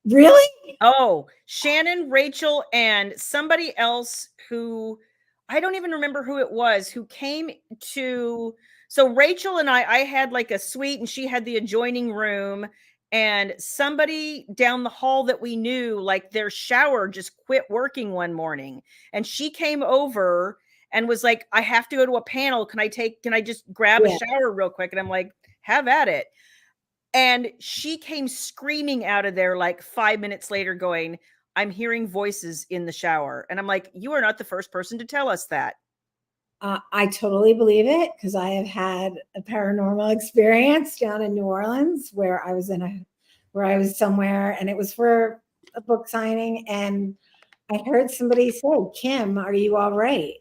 Really? Oh, Shannon, Rachel, and somebody else who I don't even remember who it was, who came to. So Rachel and I had like a suite and she had the adjoining room. and somebody down the hall that we knew, like their shower just quit working one morning, and she came over and was like, I have to go to a panel. Can I just grab a Yeah. shower real quick? And I'm like, have at it. And she came screaming out of there like 5 minutes later going, I'm hearing voices in the shower. And I'm like, you are not the first person to tell us that. I totally believe it because I have had a paranormal experience down in New Orleans where I was somewhere and it was for a book signing, and I heard somebody say, "Kim, are you all right?"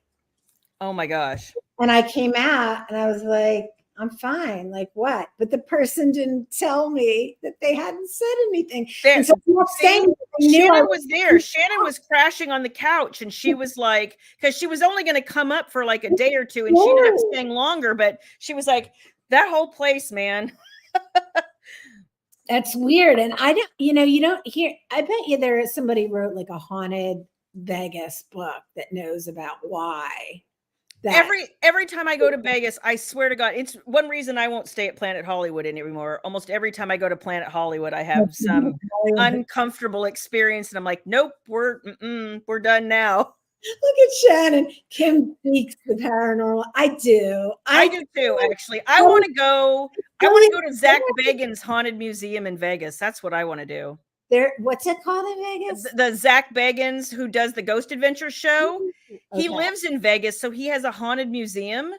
Oh my gosh. And I came out and I was like, "I'm fine." Like what? But the person didn't tell me that they hadn't said anything. There, And so the next day, see, they knew I Shannon was there. was. Shannon was crashing on the couch, and she was like, because she was only going to come up for like a day or two, and she ended up staying longer. But she was like, that whole place, man. That's weird. And I don't, you don't hear, I bet you there is somebody wrote like a haunted Vegas book that knows about why that. Every time I go to Vegas, I swear to God, it's one reason I won't stay at Planet Hollywood anymore. Almost every time I go to Planet Hollywood, I have some uncomfortable experience, and I'm like, nope, we're done now. Look at Shannon. Kim speaks the paranormal. I do. I do too, actually. I want to go. I want to go to Zach Bagans' Haunted Museum in Vegas. That's what I want to do. What's it called in Vegas? The Zach Bagans, who does the Ghost Adventure show. He lives in Vegas, so he has a haunted museum.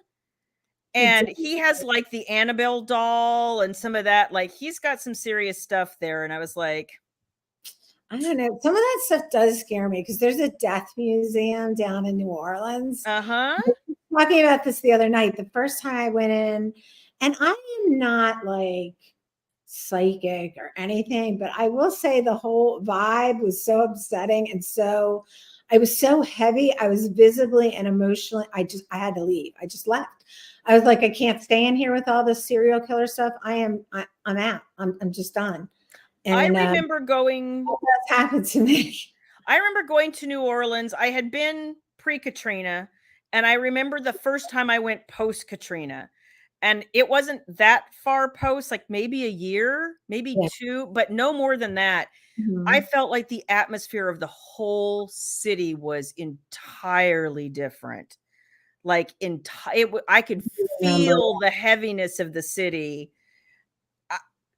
And he has like the Annabelle doll and some of that. Like he's got some serious stuff there. And I was like, I don't know. Some of that stuff does scare me because there's a death museum down in New Orleans. Uh-huh. Talking about this the other night. The first time I went in, and I am not like psychic or anything, but I will say the whole vibe was so upsetting, and I was so heavy. I was visibly and emotionally, I had to leave. I just left. I was like, I can't stay in here with all this serial killer stuff. I'm out. I'm just done. And I remember going. That's happened to me. I remember going to New Orleans. I had been pre-Katrina, and I remember the first time I went post-Katrina. And it wasn't that far post, like maybe a year, maybe 2, but no more than that. Mm-hmm. I felt like the atmosphere of the whole city was entirely different. Like I could feel the heaviness of the city.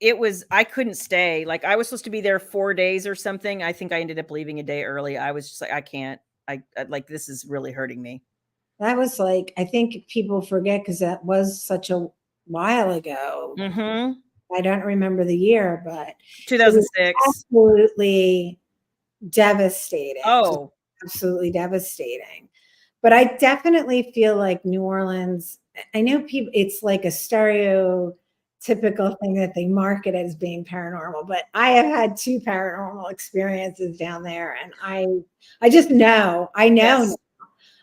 I couldn't stay. Like I was supposed to be there 4 days or something. I think I ended up leaving a day early. I was just like, I can't. I like, this is really hurting me. That was like, I think people forget because that was such a while ago. Mm-hmm. I don't remember the year, but 2006. Absolutely devastating. Oh, absolutely devastating. But I definitely feel like New Orleans, I know people, it's like a stereotypical thing that they market as being paranormal, but I have had 2 paranormal experiences down there, and I just know. Yes.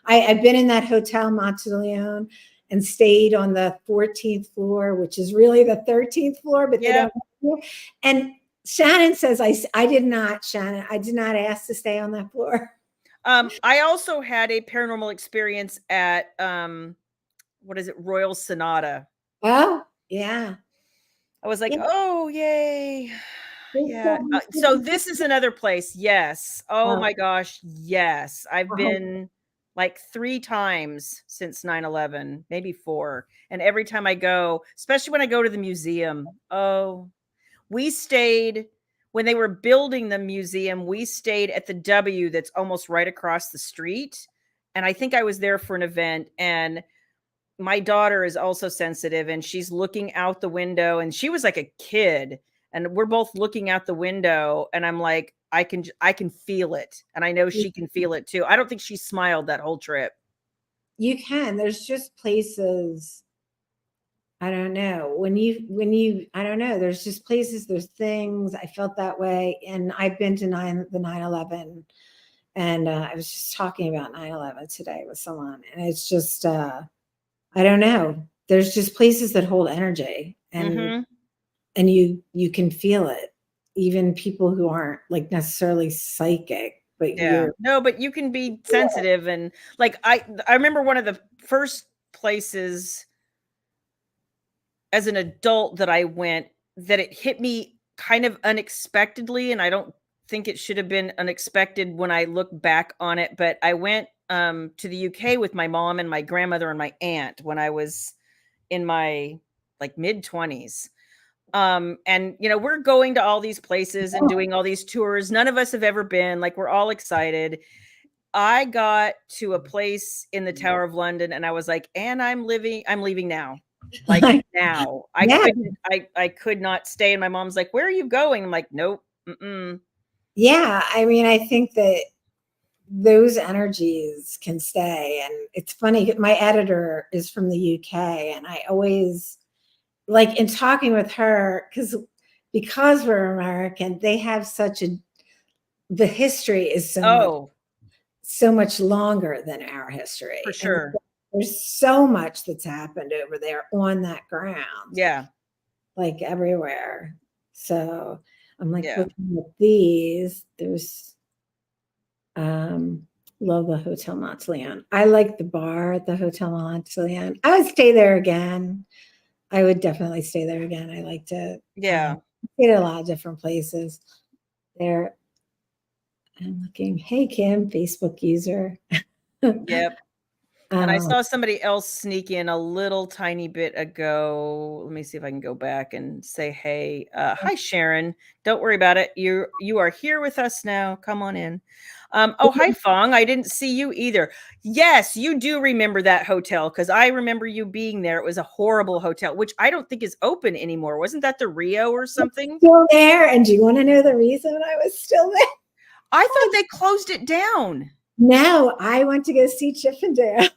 I've been in that hotel Monteleone and stayed on the 14th floor, which is really the 13th floor, but they don't. And Shannon says, I did not, Shannon, I did not ask to stay on that floor. I also had a paranormal experience at, what is it? Royal Sonata. Oh, yeah. I was like, oh, yay. Yeah. So this is another place. Yes. Oh my gosh. Yes. I've been like 3 times since 9/11, maybe 4. And every time I go, especially when I go to the museum, we stayed when they were building the museum, we stayed at the W that's almost right across the street. And I think I was there for an event, and my daughter is also sensitive, and she's looking out the window, and she was like a kid, and we're both looking out the window, and I'm like, I can feel it. And I know she can feel it too. I don't think she smiled that whole trip. You can. There's just places. I don't know. When you, I don't know. There's just places, there's things. I felt that way. And I've been to the 9/11. And I was just talking about 9/11 today with someone. And it's just, I don't know. There's just places that hold energy. And and you can feel it. Even people who aren't like necessarily psychic, but but you can be sensitive. And like, I remember one of the first places as an adult that I went, that it hit me kind of unexpectedly, and I don't think it should have been unexpected when I look back on it, but I went to the UK with my mom and my grandmother and my aunt when I was in my like mid 20s. And we're going to all these places and doing all these tours. None of us have ever been. Like, we're all excited. I got to a place in the Tower of London and I was like, and I'm leaving now. Like now. Yeah. I could not stay. And my mom's like, where are you going? I'm like, nope. Mm-mm. Yeah. I mean, I think that those energies can stay. And it's funny, my editor is from the UK, and I always like in talking with her, because we're American, they have the history is so much longer than our history. For And sure. there's so much that's happened over there on that ground. Yeah. Like everywhere. So I'm like looking at these. There's love the Hotel Monteleone. I like the bar at the Hotel Monteleone. I would stay there again. I would definitely stay there again. I like to stay at a lot of different places there. I'm looking. Hey, Kim, Facebook user. Yep. And I saw somebody else sneak in a little tiny bit ago. Let me see if I can go back and say, hey, hi, Sharon. Don't worry about it. You are here with us now. Come on in. Oh, hi, Fong. I didn't see you either. Yes, you do remember that hotel, because I remember you being there. It was a horrible hotel, which I don't think is open anymore. Wasn't that the Rio or something? Still there. And do you want to know the reason I was still there? I thought they closed it down. No, I went to go see Chippendale.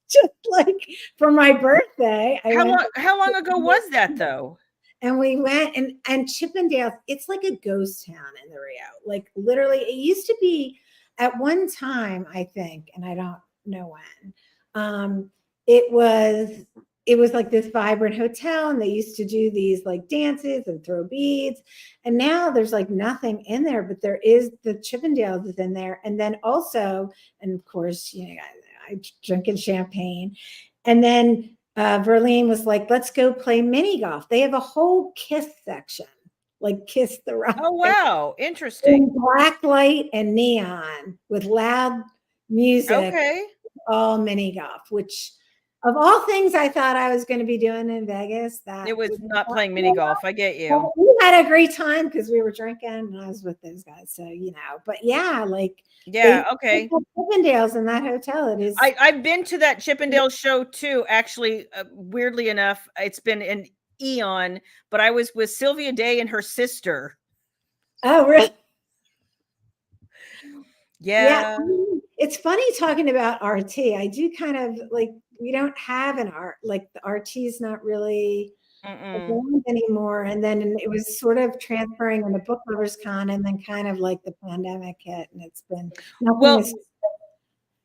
Just like for my birthday. How long ago was that, though? And we went, and Chippendale, it's like a ghost town in the Rio. Like literally, it used to be at one time, I think, and I don't know when. It was like this vibrant hotel, and they used to do these like dances and throw beads. And now there's like nothing in there, but there is the Chippendale that's in there. And then also, and of course, I drinking champagne. And then Verlene was like, let's go play mini golf. They have a whole Kiss section, like Kiss the Rock. Oh, wow. Interesting. Black light and neon with loud music. Okay. All mini golf, which of all things I thought I was going to be doing in Vegas, that it was not playing mini golf. I get you. Well, we had a great time because we were drinking and I was with those guys. So, but yeah, like, okay. Chippendales in that hotel. It is. I've been to that Chippendale show too. Actually, weirdly enough, it's been an eon, but I was with Sylvia Day and her sister. Oh, really? Yeah. It's funny talking about RT. I do kind of like, we don't have an art, like the RT is not really around anymore. And then it was sort of transferring into Book Lovers Con, and then kind of like the pandemic hit, and it's been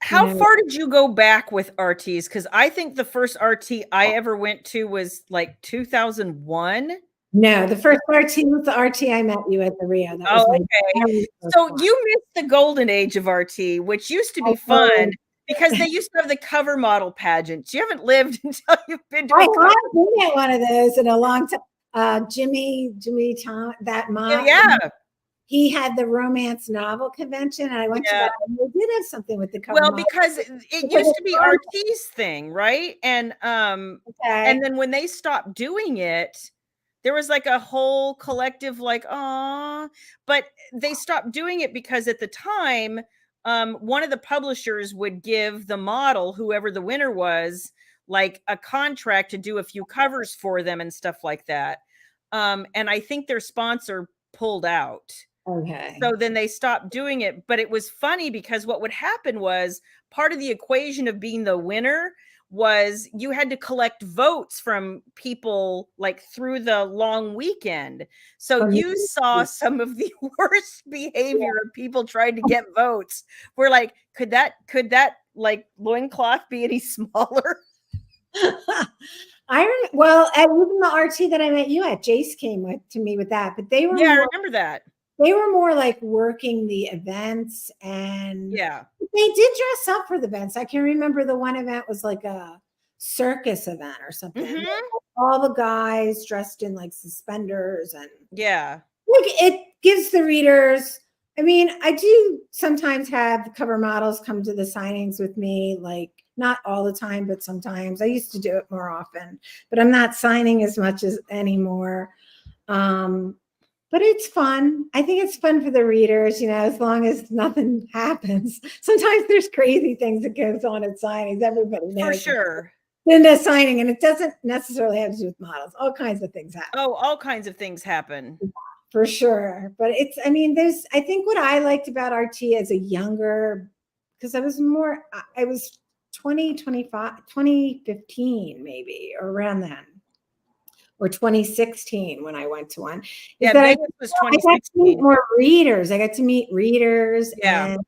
how far did you go back with RTs? Because I think the first RT I ever went to was like 2001. No, the first RT was the RT I met you at the Rio. That was okay. So you missed the golden age of RT, which used to be fun because they used to have the cover model pageants. You haven't lived until you've been to I have been at one of those in a long time. Jimmy Tom, that mom. Yeah. He had the romance novel convention, and I went to that. And they did have something with the cover. Well, because it used to be RT's thing, right? And and then when they stopped doing it, there was like a whole collective like, oh, but they stopped doing it because at the time, one of the publishers would give the model, whoever the winner was, like a contract to do a few covers for them and stuff like that. And I think their sponsor pulled out. Okay. So then they stopped doing it. But it was funny because what would happen was part of the equation of being the winner was you had to collect votes from people like through the long weekend. So you saw some of the worst behavior of people trying to get votes. We're like, could that like loincloth be any smaller? Well, even the RT that I met you at, Jace came to me with that, but they were I remember that. They were more like working the events, and they did dress up for the events. I can remember the one event was like a circus event or something. All the guys dressed in like suspenders and it gives the readers, I mean, I do sometimes have cover models come to the signings with me, like not all the time, but sometimes. I used to do it more often, but I'm not signing as much as anymore. But it's fun. I think it's fun for the readers, as long as nothing happens. Sometimes there's crazy things that goes on at signings. Everybody For knows. sure. In a signing, and it doesn't necessarily have to do with models. All kinds of things happen. Oh, all kinds of things happen. For sure. But I think what I liked about RT as a younger, because I was 2015 maybe, or around then, or 2016 when I went to one. Yeah, Vegas was I got to meet 2016. more readers. I got to meet readers Yeah. and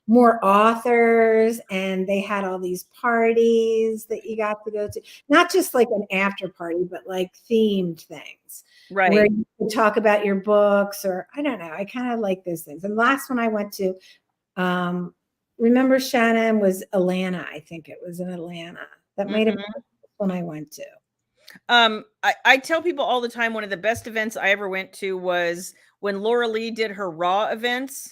more authors, and they had all these parties that you got to go to, not just like an after party, but like themed things, right, where you could talk about your books, or I don't know. I kind of like those things. And the last one I went to, remember Shannon, was Atlanta. I think it was in Atlanta. That might have been the one I went to. I tell people all the time, one of the best events I ever went to was when Laura Lee did her Raw events.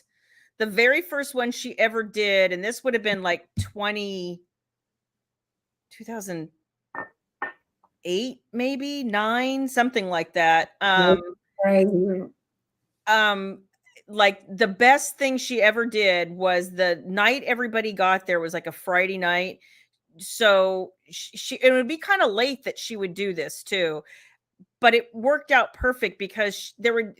The very first one she ever did, and this would have been like 2008, maybe 9, something like that. Like the best thing she ever did was the night everybody got there was like a Friday night. So it would be kind of late that she would do this too, but it worked out perfect because there were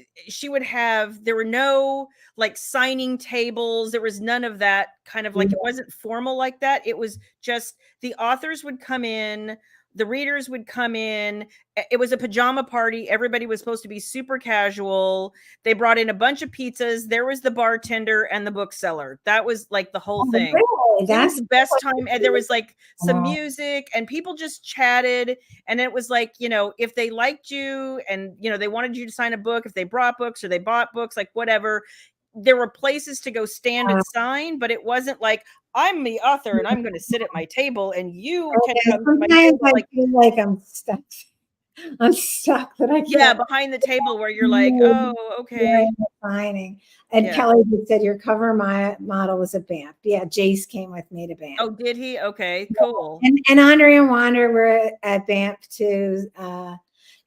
no like signing tables. There was none of that kind of like, it wasn't formal like that. It was just the authors would come in, the readers would come in. It was a pajama party. Everybody was supposed to be super casual. They brought in a bunch of pizzas. There was the bartender and the bookseller. That was like the whole thing. Really? It was the best time. And there was like some music and people just chatted. And it was like, if they liked you and, they wanted you to sign a book, if they brought books or they bought books, like whatever, there were places to go stand and sign, but it wasn't like, I'm the author and I'm going to sit at my table and you can come to my table. I feel like I'm stuck. I'm stuck that I can't. Yeah, behind the table where you're like, oh, okay. Signing. And Kelly just said your cover model was a Banff. Yeah, Jace came with me to Banff. Oh, did he? Okay, cool. And Andre and Wander were at Banff too.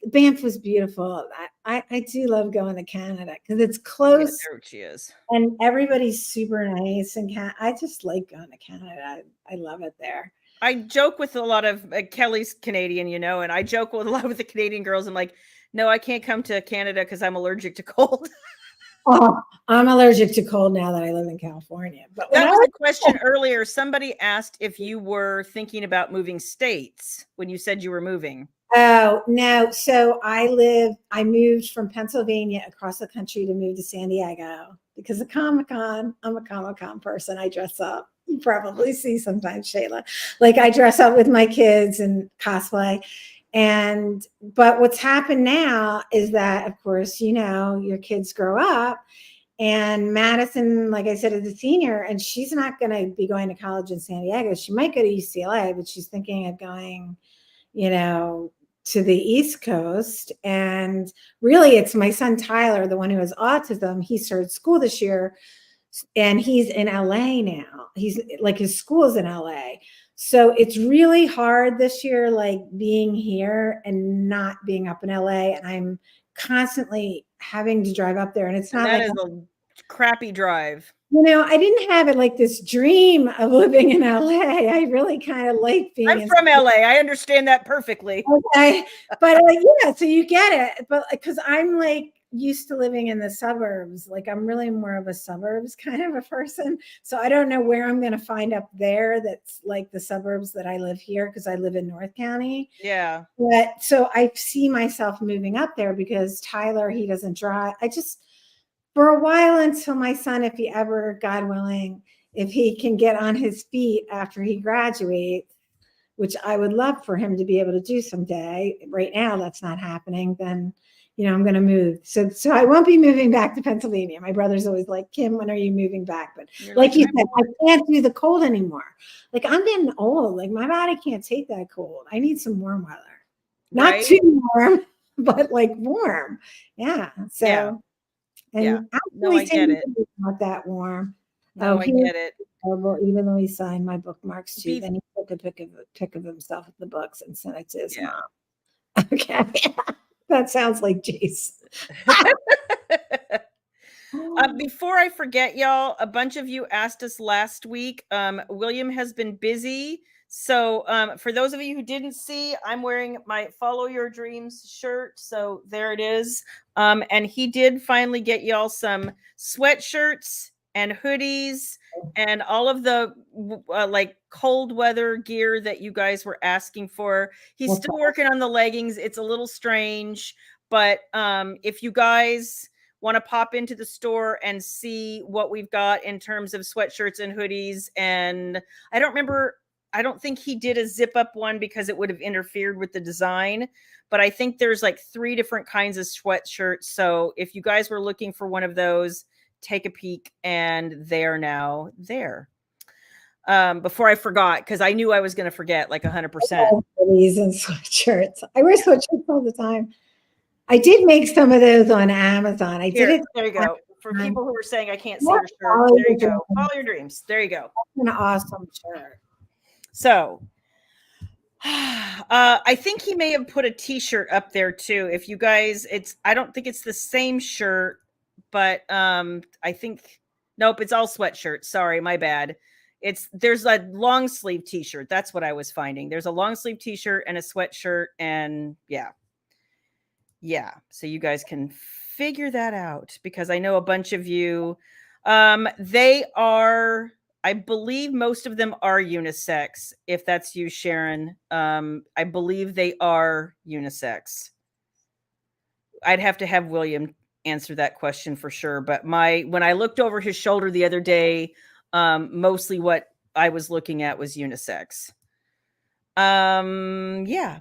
Banff was beautiful. I do love going to Canada because it's close. Yeah, there she is. And everybody's super nice. And I just like going to Canada. I love it there. I joke with a lot of Kelly's Canadian, and I joke with a lot of the Canadian girls. I'm like, no, I can't come to Canada because I'm allergic to cold. Oh, I'm allergic to cold now that I live in California. But that was a question earlier. Somebody asked if you were thinking about moving states when you said you were moving. Oh, no. So I moved from Pennsylvania across the country to move to San Diego because of Comic-Con. I'm a Comic-Con person. I dress up. You probably see sometimes, Shayla. Like I dress up with my kids and cosplay. But what's happened now is that, of course, your kids grow up, and Madison, like I said, is a senior, and she's not going to be going to college in San Diego. She might go to UCLA, but she's thinking of going, to the East Coast. And really, it's my son, Tyler, the one who has autism. He started school this year and he's in LA now. He's like, his school's in LA. So it's really hard this year, like being here and not being up in LA. And I'm constantly having to drive up there. And it's not that is a crappy drive. I didn't have it like this dream of living in LA. I really kind of like being. I'm from LA. I understand that perfectly. Okay, but so you get it. But because I'm like used to living in the suburbs, like I'm really more of a suburbs kind of a person. So I don't know where I'm going to find up there that's like the suburbs that I live here, because I live in North County. Yeah. But so I see myself moving up there because Tyler, he doesn't drive. For a while, until my son, if he ever, God willing, if he can get on his feet after he graduates, which I would love for him to be able to do someday. Right now, that's not happening. Then, I'm going to move. So I won't be moving back to Pennsylvania. My brother's always like, Kim, when are you moving back? But like you said, I can't do the cold anymore. Like I'm getting old. Like my body can't take that cold. I need some warm weather. Not too warm, but like warm. Yeah. So. Yeah. Yeah. And No, actually, I get San it. Diego's not that warm. No, Oh, I he was get it. horrible, even though he signed my bookmarks too. Be Then he took a pic of himself with the books and sent it to his yeah. mom. Okay. That sounds like Jason. Before I forget, y'all, a bunch of you asked us last week. William has been busy. So for those of you who didn't see, I'm wearing my Follow Your Dreams shirt. So there it is. And he did finally get y'all some sweatshirts and hoodies and all of the like cold weather gear that you guys were asking for. He's That's still working on the leggings. It's a little strange, but if you guys want to pop into the store and see what we've got in terms of sweatshirts and hoodies, and I don't think he did a zip up one because it would have interfered with the design, but I think there's like 3 different kinds of sweatshirts. So if you guys were looking for one of those, take a peek, and they're now there. Before I forgot, because I knew I was going to forget like 100%. hoodies and sweatshirts. I wear sweatshirts all the time. I did make some of those on Amazon. I did Here, it. there you go. For people who are saying I can't see What? your shirt, Follow there your you go. dreams. Follow your dreams. There you go. An awesome shirt. So I think he may have put a t-shirt up there too. If you guys, I don't think it's the same shirt, but I think nope, it's all sweatshirts. Sorry, my bad. There's a long sleeve t-shirt. That's what I was finding. There's a long sleeve t-shirt and a sweatshirt, and yeah. So you guys can figure that out, because I know a bunch of you they are, I believe most of them are unisex. If that's you, Sharon, I believe they are unisex. I'd have to have William answer that question for sure, but when I looked over his shoulder the other day, mostly what I was looking at was unisex. Yeah.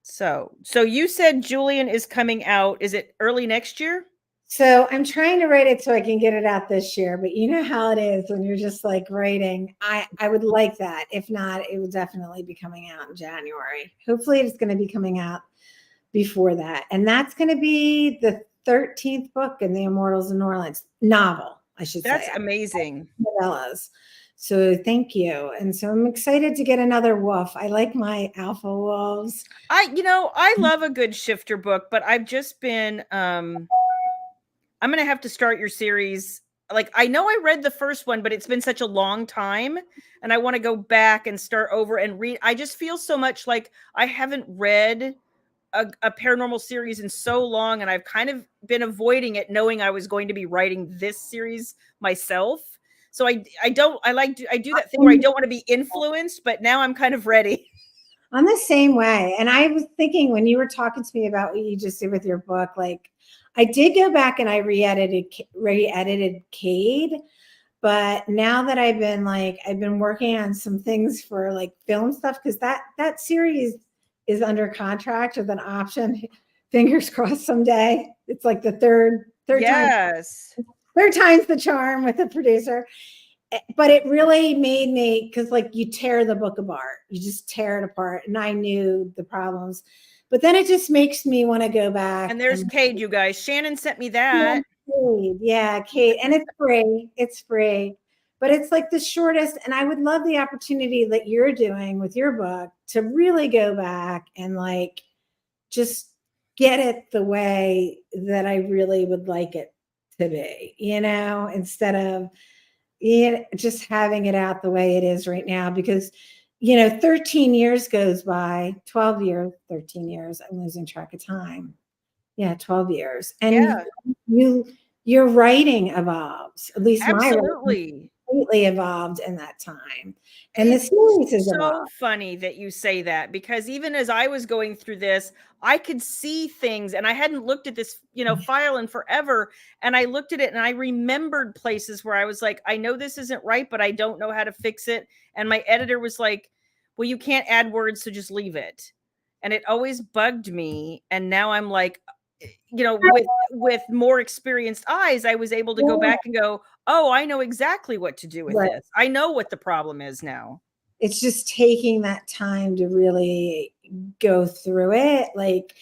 So you said Julian is coming out. Is it early next year? So I'm trying to write it so I can get it out this year, but you know how it is when you're just like writing. I would like that. If not, it will definitely be coming out in January. Hopefully it's going to be coming out before that. And that's going to be the 13th book in the Immortals of New Orleans novel, I should say. That's amazing. Novellas. So thank you. And so I'm excited to get another wolf. I like my alpha wolves. I love a good shifter book, but I've just been I'm going to have to start your series. Like, I know I read the first one, but it's been such a long time, and I want to go back and start over and read. I just feel so much like I haven't read a paranormal series in so long, and I've kind of been avoiding it, knowing I was going to be writing this series myself. So I do that thing where I don't want to be influenced, but now I'm kind of ready. I'm the same way. And I was thinking when you were talking to me about what you just did with your book, like I did go back and I re-edited Cade, but now that I've been working on some things for like film stuff, because that series is under contract with an option. Fingers crossed someday. It's like the third Yes. time. Third time's the charm with the producer. But it really made me, because like you tear the book apart, you just tear it apart, and I knew the problems, but then it just makes me want to go back. And there's Cade, you guys. Shannon sent me that. Yeah, Kate, and it's free, but it's like the shortest, and I would love the opportunity that you're doing with your book to really go back and like just get it the way that I really would like it to be, instead of just having it out the way it is right now, because 13 years goes by, 12 years, 13 years, I'm losing track of time. Yeah, 12 years. And your writing evolves. At least my writing completely evolved in that time. And the series is so funny that you say that, because even as I was going through this, I could see things, and I hadn't looked at this, file in forever. And I looked at it and I remembered places where I was like, I know this isn't right, but I don't know how to fix it. And my editor was like, well, you can't add words, so just leave it. And it always bugged me. And now I'm like, with more experienced eyes, I was able to go back and go, oh, I know exactly what to do with this. I know what the problem is now. It's just taking that time to really go through it. Like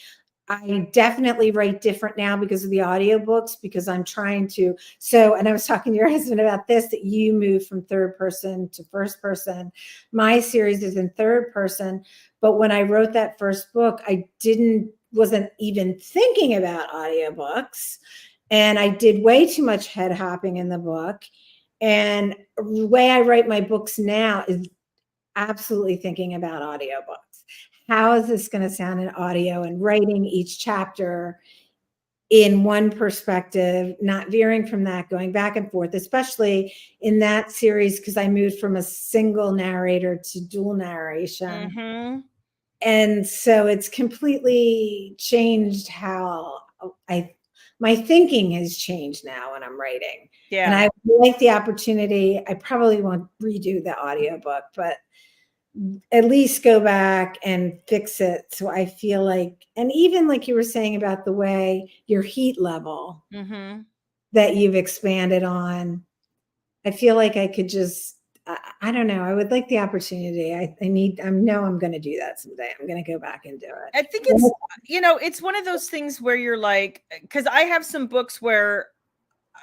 I definitely write different now because of the audiobooks, because I'm trying to. So, and I was talking to your husband about this, that you move from third person to first person. My series is in third person. But when I wrote that first book, wasn't even thinking about audiobooks. And I did way too much head hopping in the book. And the way I write my books now is absolutely thinking about audiobooks. How is this going to sound in audio, and writing each chapter in one perspective, not veering from that, going back and forth, especially in that series, because I moved from a single narrator to dual narration. Mm-hmm. And so it's completely changed how my thinking has changed now when I'm writing. Yeah. And I like the opportunity. I probably won't redo the audiobook, but at least go back and fix it. So I feel like, and even like you were saying about the way your heat level that you've expanded on, I feel like I could just, I don't know. I would like the opportunity. I know I'm going to do that someday. I'm going to go back and do it. I think it's, it's one of those things where you're like, because I have some books where,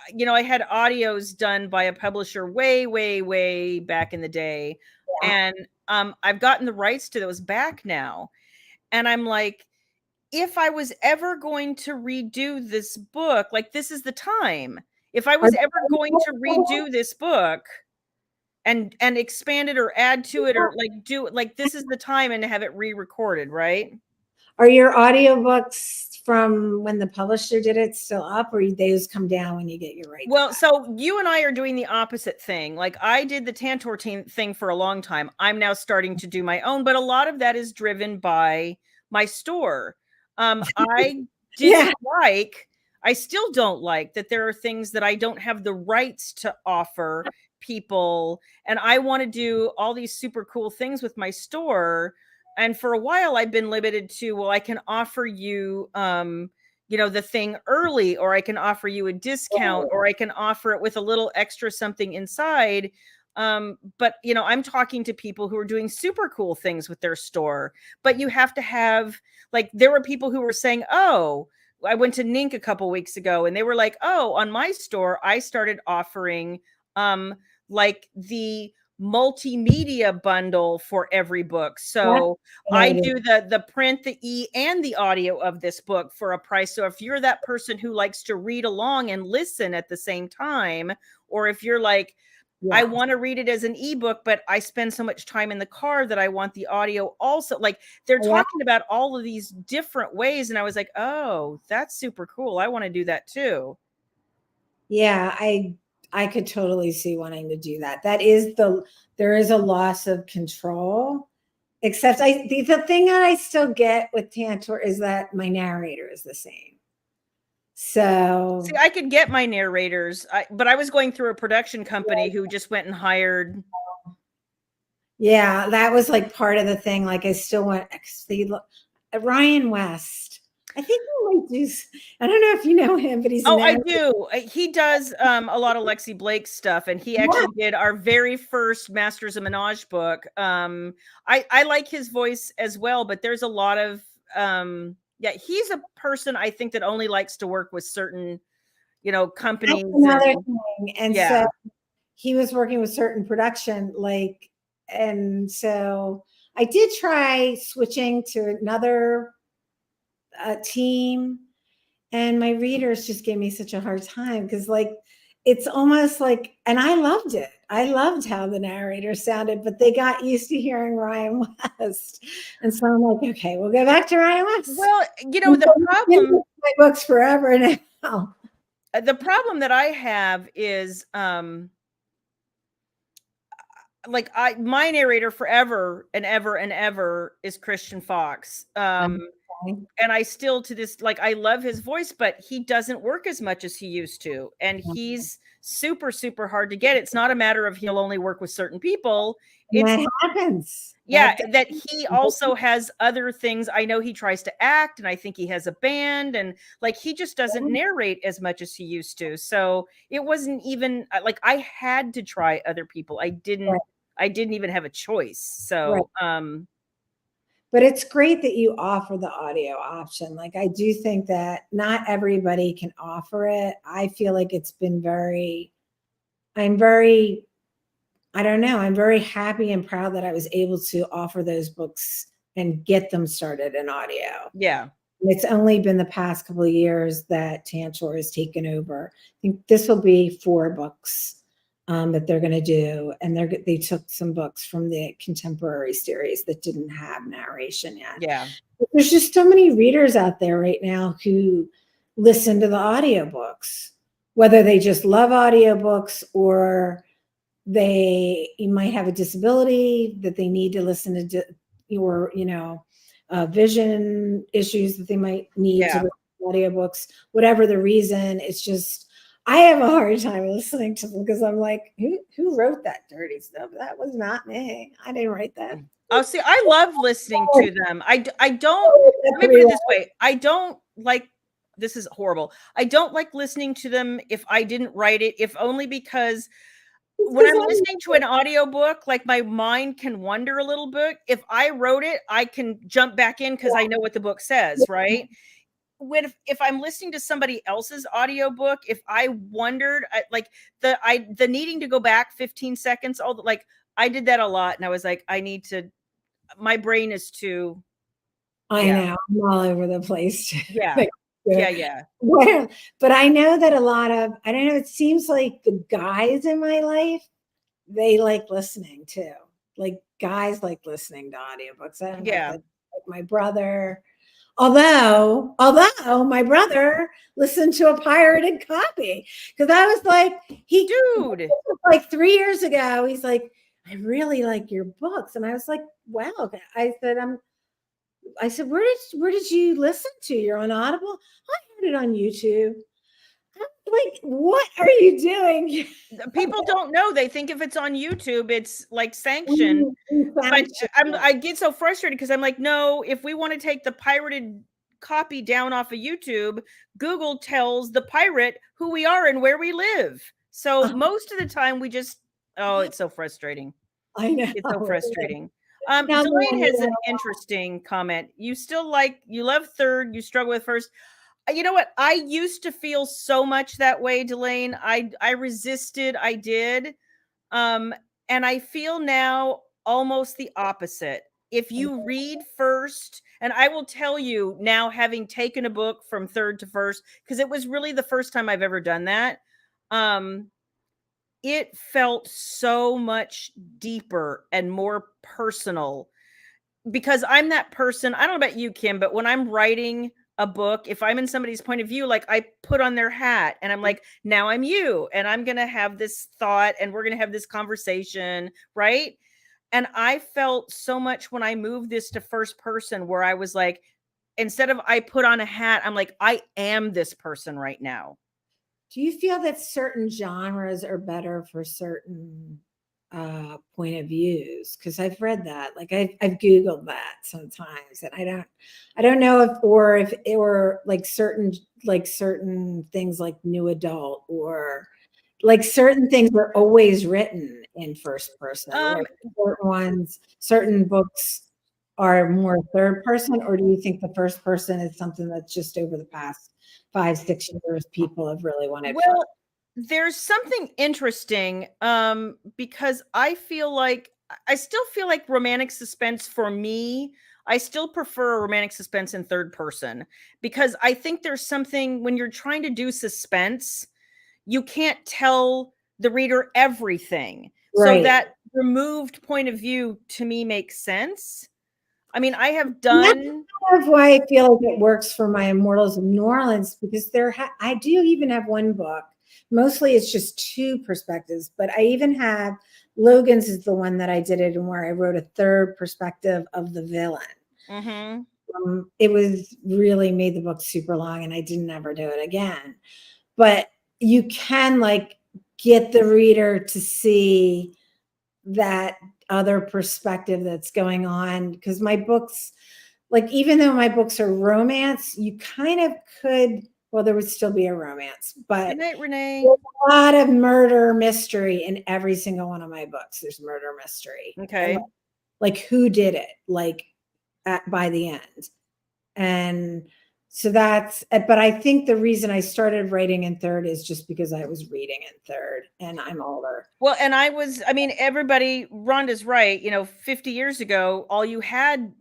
I had audios done by a publisher way, way, way back in the day. Yeah. And I've gotten the rights to those back now. And I'm like, if I was ever going to redo this book, like this is the time. If I was ever going to redo this book and expand it or add to it, or like do it, like this is the time, and to have it re-recorded, right? Are your audiobooks from when the publisher did it still up, or those come down when you get your rights Well, back? so you and I are doing the opposite thing. Like I did the Tantor thing for a long time. I'm now starting to do my own, but a lot of that is driven by my store. I Yeah. didn't like, I still don't like that there are things that I don't have the rights to offer people. And I want to do all these super cool things with my store. And for a while, I've been limited to, well, I can offer you, the thing early, or I can offer you a discount, or I can offer it with a little extra something inside. But I'm talking to people who are doing super cool things with their store, but you have to have, like, there were people who were saying, oh, I went to Nink a couple weeks ago and they were like, oh, on my store, I started offering like the multimedia bundle for every book. So I do the print, the and the audio of this book for a price. So if you're that person who likes to read along and listen at the same time, or if you're like, I want to read it as an ebook, but I spend so much time in the car that I want the audio also. Like they're talking about all of these different ways. And I was like, oh, that's super cool. I want to do that too. Yeah, I could totally see wanting to do that. There is a loss of control. Except the thing that I still get with Tantor is that my narrator is the same. So see, I could get my narrators, but I was going through a production company who just went and hired. Yeah, that was like part of the thing. Like I still want Ryan West. I think he might do. I don't know if you know him, but he's I do. He does a lot of Lexi Blake stuff, and he actually did our very first Masters of Menage book. I like his voice as well, but there's a lot of he's a person I think that only likes to work with certain companies. That's another thing. And so he was working with certain production, and so I did try switching to another team, and my readers just gave me such a hard time because it's almost like, and I loved it. I loved how the narrator sounded, but they got used to hearing Ryan West. And so I'm like, okay, we'll go back to Ryan West. Well, the problem, my books forever now. The problem that I have is like my narrator forever and ever and ever is Christian Fox. And I still, to this, like, I love his voice, but he doesn't work as much as he used to. And he's super, super hard to get. It's not a matter of he'll only work with certain people. That happens. Yeah, that he also has other things. I know he tries to act, and I think he has a band, and like he just doesn't narrate as much as he used to. So it wasn't even like I had to try other people. I didn't even have a choice. So But it's great that you offer the audio option. Like, I do think that not everybody can offer it. I feel like it's been I'm very, I don't know, I'm very happy and proud that I was able to offer those books and get them started in audio. Yeah. It's only been the past couple of years that Tantor has taken over. I think this will be 4 books that they're going to do, and they took some books from the contemporary series that didn't have narration yet. Yeah. But there's just so many readers out there right now who listen to the audiobooks, whether they just love audiobooks or you might have a disability that they need to listen to, or vision issues that they might need to Yeah. listen to audiobooks, whatever the reason. It's just, I have a hard time listening to them because I'm like, who wrote that dirty stuff? That was not me. I didn't write that. Oh, see, I love listening to them. I don't, let me put Pretty it well. this way. I don't like, this is horrible. I don't like listening to them if I didn't write it, if only because when I'm listening to an audiobook, like my mind can wander a little bit. If I wrote it, I can jump back in because I know what the book says, right? If I'm listening to somebody else's audiobook, if I wondered, like the needing to go back 15 seconds, like I did that a lot, and I was like, I need to. My brain is too. I know, I'm all over the place. Yeah, yeah. Well, but I know that I don't know, it seems like the guys in my life, they like listening too. Like, guys like listening to audiobooks. I don't know if Yeah. that's like my brother. Although my brother listened to a pirated copy, because I was like, Dude, like 3 years ago, he's like, I really like your books. And I was like, wow. I said, where did you listen to? You're on Audible? I heard it on YouTube. I'm like, what are you doing? people don't know. They think if it's on YouTube, it's like sanctioned. But I get so frustrated because I'm like, no, if we want to take the pirated copy down off of YouTube, Google tells the pirate who we are and where we live. So most of the time we just, oh, it's so frustrating. I know. It's so frustrating. Now, Delane has an interesting comment. You love third, you struggle with first. You know what? I used to feel so much that way, Delane. I resisted, I did. And I feel now almost the opposite. If you read first, and I will tell you now, having taken a book from third to first, because it was really the first time I've ever done that, it felt so much deeper and more personal because I'm that person. I don't know about you, Kim, but when I'm writing a book, if I'm in somebody's point of view, like I put on their hat and I'm like, now I'm you and I'm going to have this thought and we're going to have this conversation. Right. And I felt so much when I moved this to first person where I was like, instead of I put on a hat, I'm like, I am this person right now. Do you feel that certain genres are better for certain point of views? Because I've read that, like I've Googled that sometimes, and I don't know if it were like certain things like new adult, or like certain things were always written in first person, or certain books are more third person, or do you think the first person is something that's just over the past 5-6 years people have really wanted? Well, there's something interesting because I still feel like romantic suspense for me. I still prefer a romantic suspense in third person because I think there's something when you're trying to do suspense, you can't tell the reader everything. So Right. that removed point of view to me makes sense. I mean, I have That's done. part of why I feel like it works for my Immortals of New Orleans, because I do even have one book. Mostly it's just 2 perspectives, but I even have Logan's is the one that I did it and where I wrote a third perspective of the villain. Mm-hmm. It was really made the book super long, and I didn't ever do it again. But you can like get the reader to see that other perspective that's going on, because my books, like, even though my books are romance, you kind of could, well, there would still be a romance, but Good night, Renee. there's a lot of murder mystery in every single one of my books. There's murder mystery. Okay. Like who did it? Like, by the end. And so that's, but I think the reason I started writing in third is just because I was reading in third and I'm older. Well, and I mean, everybody, Rhonda's right. 50 years ago, all you had,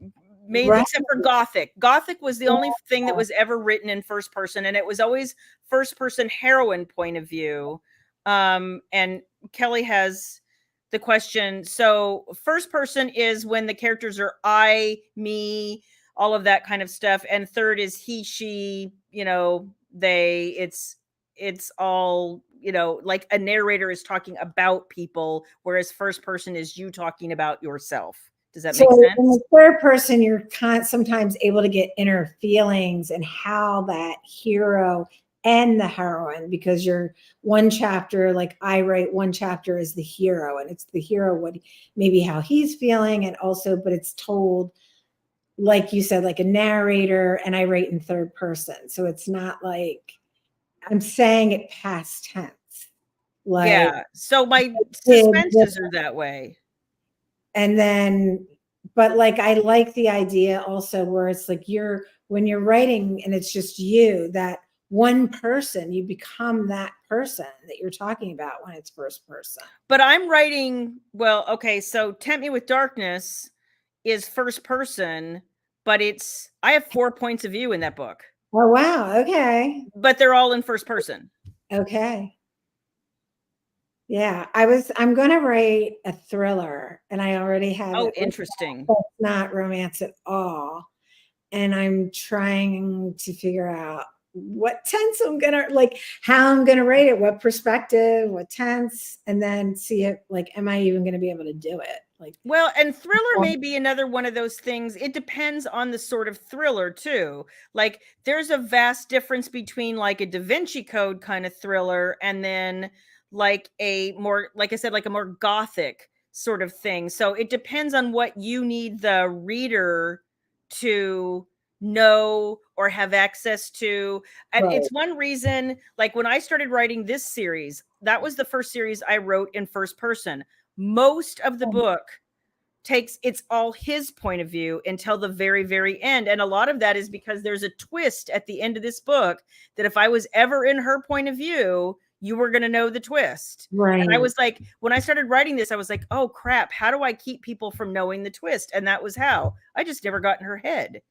mainly Right. except for Gothic. Gothic was the only thing that was ever written in first person, and it was always first person heroine point of view. And Kelly has the question. So, first person is when the characters are I, me, all of that kind of stuff, and third is he, she, they. It's all, like a narrator is talking about people, whereas first person is you talking about yourself. Does that So make in sense? the third person, you're sometimes able to get inner feelings and how that hero and the heroine, because you're one chapter, like I write one chapter as the hero, and it's the hero, what maybe how he's feeling, and also, but it's told, like you said, like a narrator, and I write in third person. So it's not like I'm saying it past tense. Like, Yeah. So my suspenses are that way. and then, but like I like the idea also where it's like when you're writing and it's just you, that one person, you become that person that you're talking about when it's first person. But I'm writing, well, okay, so Tempt Me with Darkness is first person, but I have 4 points of view in that book. Oh wow, okay. But they're all in first person. Okay. Yeah, I'm going to write a thriller, and I already have Oh, it. interesting. It's not romance at all. And I'm trying to figure out what tense I'm going to, like, how I'm going to write it, what perspective, what tense, and then see it, like, am I even going to be able to do it? Like, well, and thriller may be another one of those things. It depends on the sort of thriller too. Like, there's a vast difference between like a Da Vinci Code kind of thriller and then like a more, like I said, like a more gothic sort of thing. So it depends on what you need the reader to know or have access to. And right. it's one reason, like when I started writing this series, that was the first series I wrote in first person. Most of the book it's all his point of view until the very, very end. And a lot of that is because there's a twist at the end of this book that if I was ever in her point of view, you were going to know the twist. Right. And I was like, when I started writing this, I was like, oh crap, how do I keep people from knowing the twist? And that was how. I just never got in her head.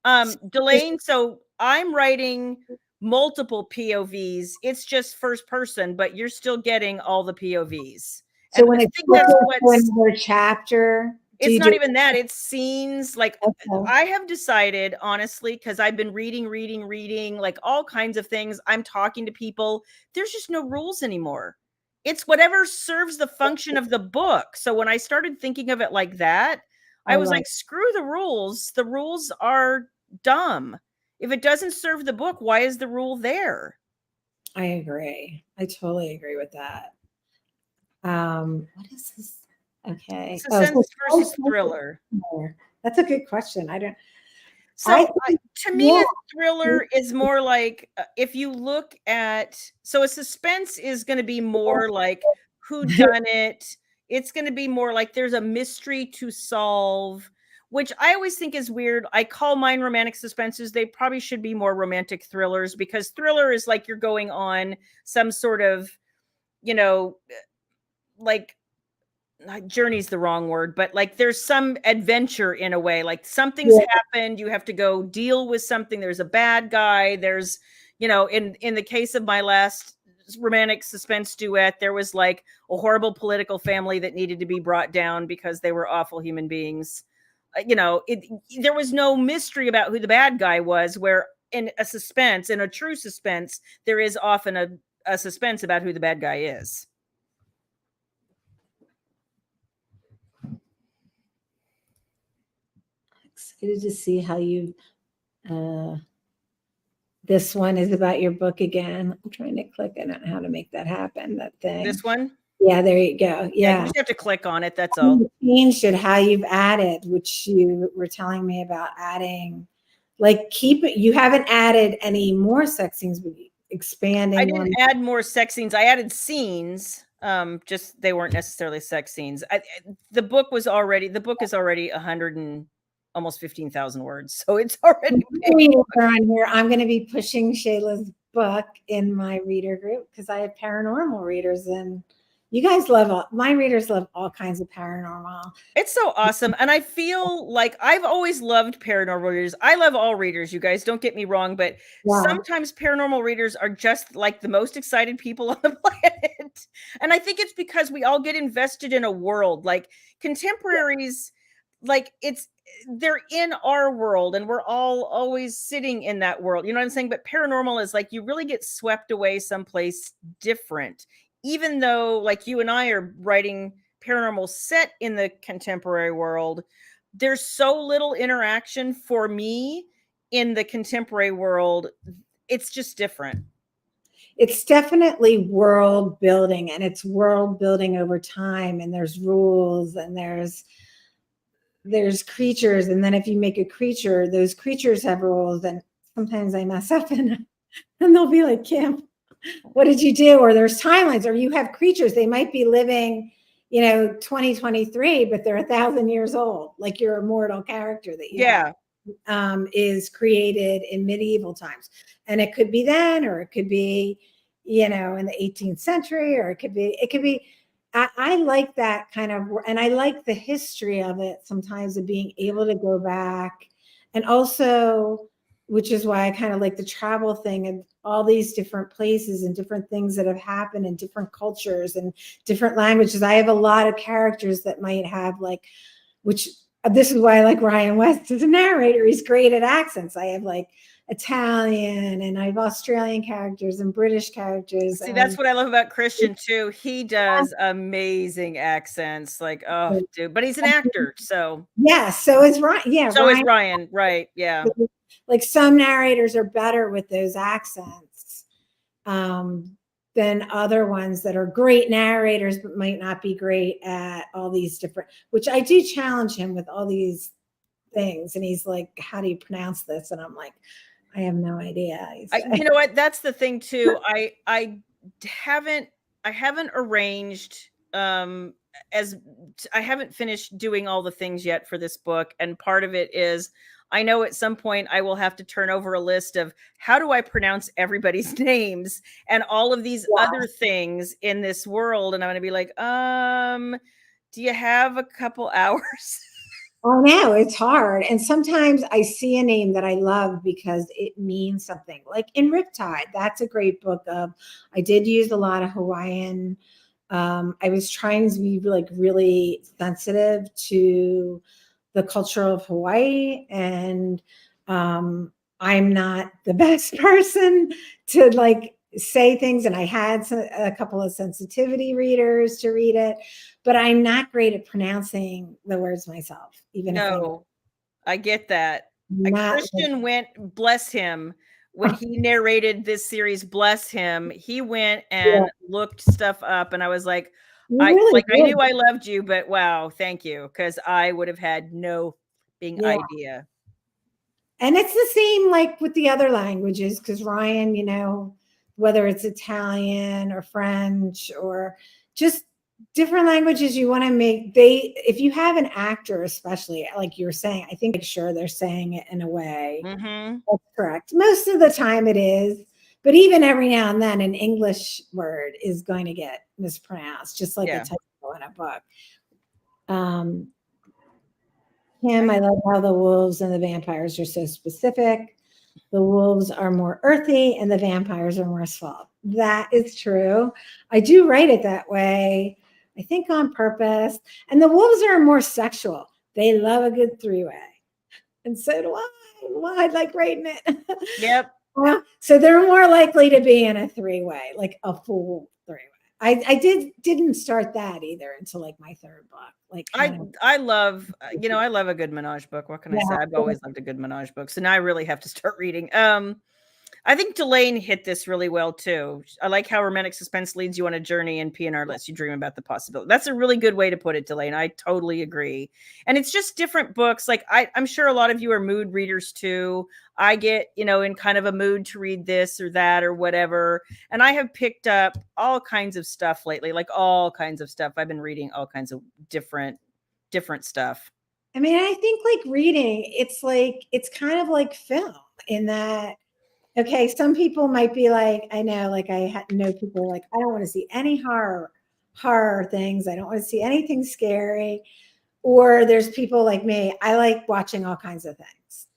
Delane, so I'm writing multiple POVs. It's just first person, but you're still getting all the POVs. So And when I it's think that's what's another chapter, it's not even that, it's scenes. Like, okay. I have decided, honestly, because I've been reading, like all kinds of things. I'm talking to people. There's just no rules anymore. It's whatever serves the function of the book. So when I started thinking of it like that, I was like, screw the rules. The rules are dumb. If it doesn't serve the book, why is the rule there? I agree. I totally agree with that. What is this? Okay. Suspense versus thriller. That's a good question. I don't. So to me, a thriller is more like if you look at, so a suspense is going to be more like who done it. It's going to be more like there's a mystery to solve, which I always think is weird. I call mine romantic suspenses. They probably should be more romantic thrillers, because thriller is like you're going on some sort of, like, journey's the wrong word, but like there's some adventure in a way, like something's happened, you have to go deal with something, there's a bad guy, there's, in the case of my last romantic suspense duet, there was like a horrible political family that needed to be brought down because they were awful human beings. There was no mystery about who the bad guy was, where in a true suspense, there is often a suspense about who the bad guy is. Excited to see how you this one is about your book again. I'm trying to click. I don't know how to make that happen, that thing. This one? Yeah, there you go. Yeah. You just have to click on it, that's all. Changed it, how you've added, which you were telling me about adding, like keep it, you haven't added any more sex scenes, but expanding. I didn't add more sex scenes. I added scenes. Just they weren't necessarily sex scenes. The book is already 100 and almost 15,000 words. So it's already big. Readers are on here. I'm going to be pushing Shayla's book in my reader group because I have paranormal readers, and you guys love my readers love all kinds of paranormal. It's so awesome. And I feel like I've always loved paranormal readers. I love all readers, you guys, don't get me wrong, but Yeah. sometimes paranormal readers are just like the most excited people on the planet. And I think it's because we all get invested in a world. Like contemporaries, like they're in our world and we're all always sitting in that world. You know what I'm saying? But paranormal is like you really get swept away someplace different. Even though like you and I are writing paranormal set in the contemporary world, there's so little interaction for me in the contemporary world. It's just different. It's definitely world building, and it's world building over time, and there's rules, and there's creatures, and then if you make a creature, those creatures have rules, and sometimes I mess up and they'll be like, Kim, what did you do? Or there's timelines, or you have creatures, they might be living 2023, but they're 1,000 years old, like your immortal character that you have, is created in medieval times, and it could be then, or it could be in the 18th century, or it could be I like that kind of, and I like the history of it sometimes, of being able to go back, and also, which is why I kind of like the travel thing and all these different places and different things that have happened in different cultures and different languages. I have a lot of characters that might have which this is why I like Ryan West as a narrator. He's great at accents. I have Italian, and I have Australian characters and British characters. See, that's what I love about Christian too. He does amazing accents. Like, oh, dude, but he's an actor, so yeah. So is Ryan. Yeah, so is Ryan, right? Yeah. Like some narrators are better with those accents than other ones that are great narrators but might not be great at all these different. Which I do challenge him with all these things, and he's like, "How do you pronounce this?" And I'm like, I have no idea. You know what? That's the thing too. I haven't arranged as I haven't finished doing all the things yet for this book, and part of it is I know at some point I will have to turn over a list of how do I pronounce everybody's names and all of these other things in this world, and I'm going to be like, do you have a couple hours? Oh, no, it's hard. And sometimes I see a name that I love because it means something. Like in Riptide, that's a great book of, I did use a lot of Hawaiian. I was trying to be really sensitive to the culture of Hawaii. And I'm not the best person to say things. And I had a couple of sensitivity readers to read it, but I'm not great at pronouncing the words myself, even No, I get that. Christian went, bless him, when he narrated this series, bless him, he went and looked stuff up, and I was like, I knew I loved you, but wow, thank you, because I would have had no idea. And it's the same with the other languages, because Ryan, whether it's Italian or French or just different languages you want to make, if you have an actor, especially like you were saying, I think sure they're saying it in a way that's correct. Most of the time it is, but even every now and then an English word is going to get mispronounced, just like a typo in a book. I love how the wolves and the vampires are so specific. The wolves are more earthy and the vampires are more suave. That is true. I do write it that way, I think on purpose. And the wolves are more sexual. They love a good three-way. And so do I. Well, I like writing it. Yep. So they're more likely to be in a three-way, like a full three-way. I didn't start that either until my third book. I love I love a good menage book. What can I say? I've always loved a good menage book. So now I really have to start reading. I think Delane hit this really well too. I like how romantic suspense leads you on a journey and PNR lets you dream about the possibility. That's a really good way to put it, Delane. I totally agree. And it's just different books. I'm sure a lot of you are mood readers too. I get, in kind of a mood to read this or that or whatever. And I have picked up all kinds of stuff lately, all kinds of stuff. I've been reading all kinds of different stuff. I mean, I think like reading, it's kind of like film in that, okay, some people might be like, I know, like know people like, I don't want to see any horror things. I don't want to see anything scary. Or there's people like me, I like watching all kinds of things,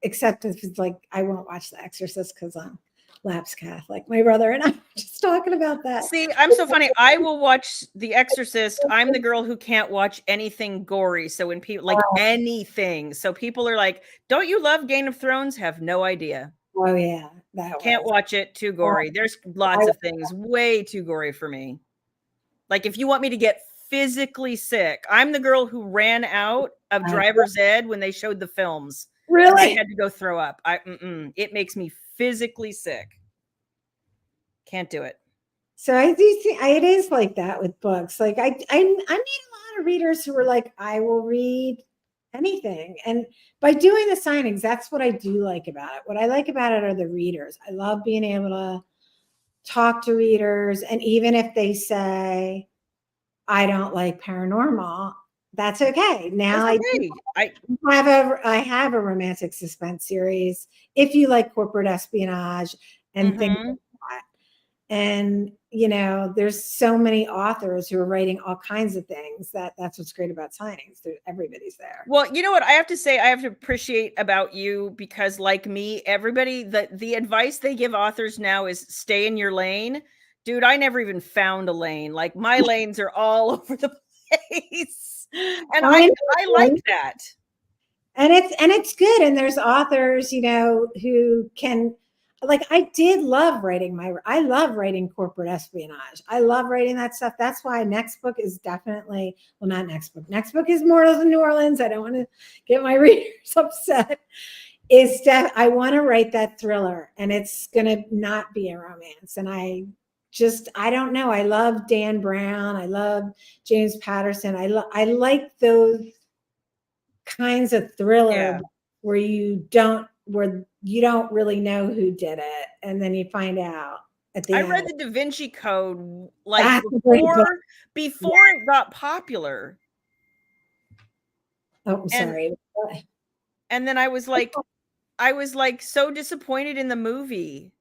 except if it's like, I won't watch The Exorcist because I'm lapsed Catholic. My brother and I were just talking about that. See, I'm so funny. I will watch The Exorcist. I'm the girl who can't watch anything gory. So when people like anything, so people are like, "Don't you love Game of Thrones?" Have no idea. Oh yeah, that Can't was. watch it. Too gory. There's lots of things way too gory for me. Like if you want me to get physically sick, I'm the girl who ran out of driver's ed when they showed the films. Really? And I had to go throw up. It makes me physically sick. Can't do it. So I do think it is like that with books. Like I meet a lot of readers who are like, I will read anything. And by doing the signings, that's what I do like about it. What I like about it are the readers. I love being able to talk to readers. And even if they say, I don't like paranormal, that's okay. Now That's okay. I have a romantic suspense series. If you like corporate espionage and things like that. And there's so many authors who are writing all kinds of things that's what's great about signings. Everybody's there. Well, you know what I have to say, I have to appreciate about you, because like me, everybody, the advice they give authors now is stay in your lane. Dude, I never even found a lane. Like my lanes are all over the place. And I like that. And it's good. And there's authors, who can, like, I love writing corporate espionage. I love writing that stuff. That's why next book is definitely, well, not next book. Next book is Mortals in New Orleans. I don't want to get my readers upset. I want to write that thriller, and it's going to not be a romance. And I don't know. I love Dan Brown. I love James Patterson. I like those kinds of thriller where you don't really know who did it, and then you find out at the end. I read the Da Vinci Code like before it got popular. Oh, I'm sorry. And then I was like so disappointed in the movie.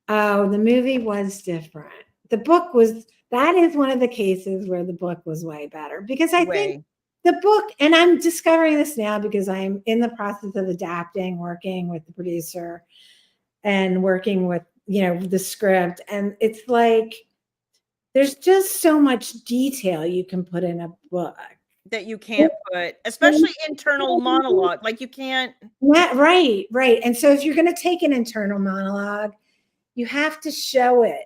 Oh, the movie was different. The book that is one of the cases where the book was way better, because I think the book, and I'm discovering this now because I'm in the process of adapting, working with the producer and working with, the script. And it's like, there's just so much detail you can put in a book that you can't put, especially internal monologue. Like you can't. Right. And so if you're going to take an internal monologue, you have to show it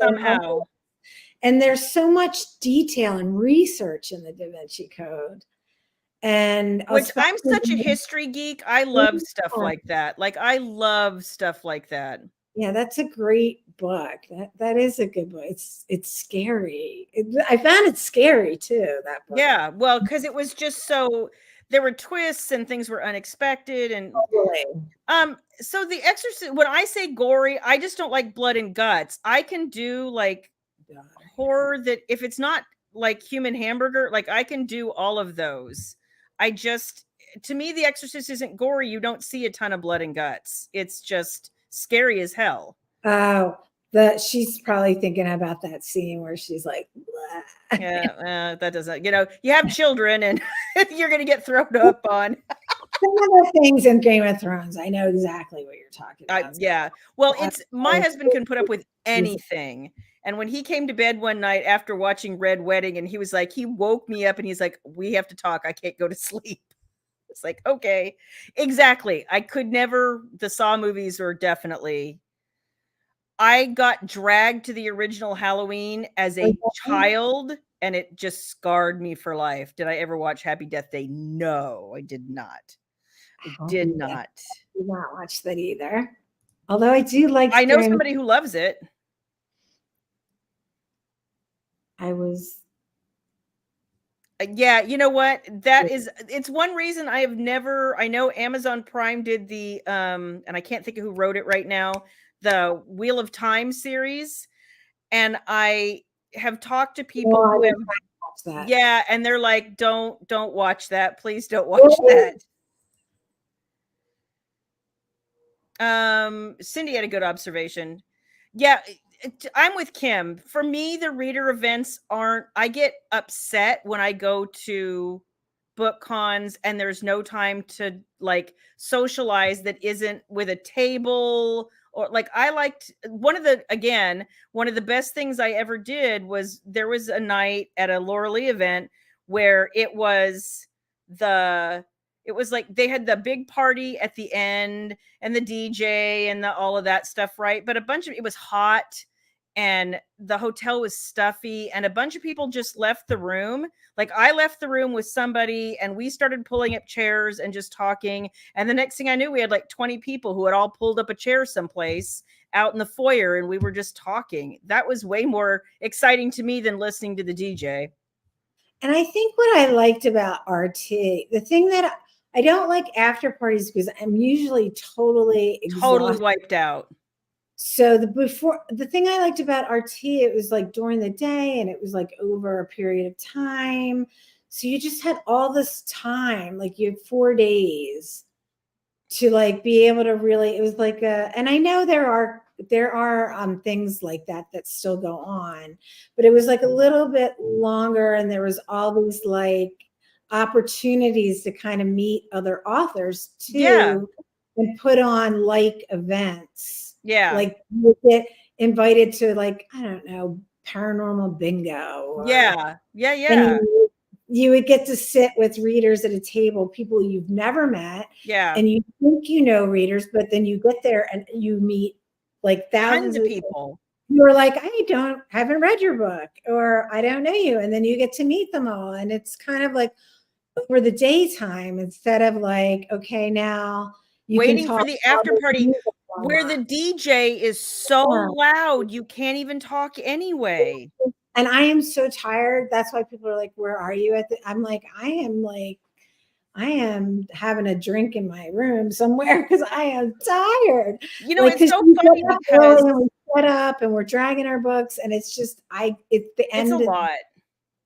somehow. And there's so much detail and research in the Da Vinci Code. And which I'm such a history geek. I love stuff like that. Like I love stuff like that. Yeah, that's a great book. That is a good book. It's scary. I found it scary too, that book. Yeah, well, because it was just so, there were twists and things were unexpected. And so The Exorcist, when I say gory, I just don't like blood and guts. I can do like horror that, if it's not like Human Hamburger, like I can do all of those. To me, The Exorcist isn't gory. You don't see a ton of blood and guts. It's just scary as hell. Oh, she's probably thinking about that scene where she's like, blah. Yeah, that doesn't, you have children and you're going to get thrown up on. Some of the things in Game of Thrones, I know exactly what you're talking about. Yeah. Well, my husband can put up with anything. And when he came to bed one night after watching Red Wedding, and he was like, he woke me up and he's like, we have to talk. I can't go to sleep. It's like, okay, exactly. I could never, the Saw movies are definitely, I got dragged to the original Halloween as a child, and it just scarred me for life. Did I ever watch Happy Death Day? No, I did not. I did not. I did not watch that either. Although I do like. I know somebody who loves it. Yeah, you know what? It's one reason I know Amazon Prime did the, and I can't think of who wrote it right now, the Wheel of Time series. And I have talked to people who have that. Yeah, and they're like, don't watch that. Please don't watch that. Cindy had a good observation. Yeah, I'm with Kim. For me, the reader events aren't, I get upset when I go to book cons and there's no time to like socialize that isn't with a table, or like I liked one of the best things I ever did was there was a night at a Laura Lee event where the it was like they had the big party at the end and the DJ and all of that stuff, right? But it was hot and the hotel was stuffy and a bunch of people just left the room. Like I left the room with somebody and we started pulling up chairs and just talking. And the next thing I knew, we had like 20 people who had all pulled up a chair someplace out in the foyer and we were just talking. That was way more exciting to me than listening to the DJ. And I think what I liked about RT, the thing that I don't like after parties because I'm usually totally exhausted. Wiped out. So the thing I liked about RT, it was like during the day and it was like over a period of time. So you just had all this time, like you had 4 days to like be able to really, it was like and I know there are things like that still go on, but it was like a little bit longer and there was all these like opportunities to kind of meet other authors too. Yeah. And put on like events. Yeah. Like you get invited to like, I don't know, paranormal bingo. Yeah. And you would get to sit with readers at a table, people you've never met. Yeah. And you think you know readers, but then you get there and you meet like thousands of people. You're like, haven't read your book, or I don't know you. And then you get to meet them all. And it's kind of like over the daytime instead of like, okay, now you waiting for the after party where the DJ is so loud you can't even talk anyway. And I am so tired. That's why people are like, where are you at I'm like, I am having a drink in my room somewhere because I am tired. You know, like, it's so funny because we set up and we're dragging our books and it's just it's the end. It's a lot.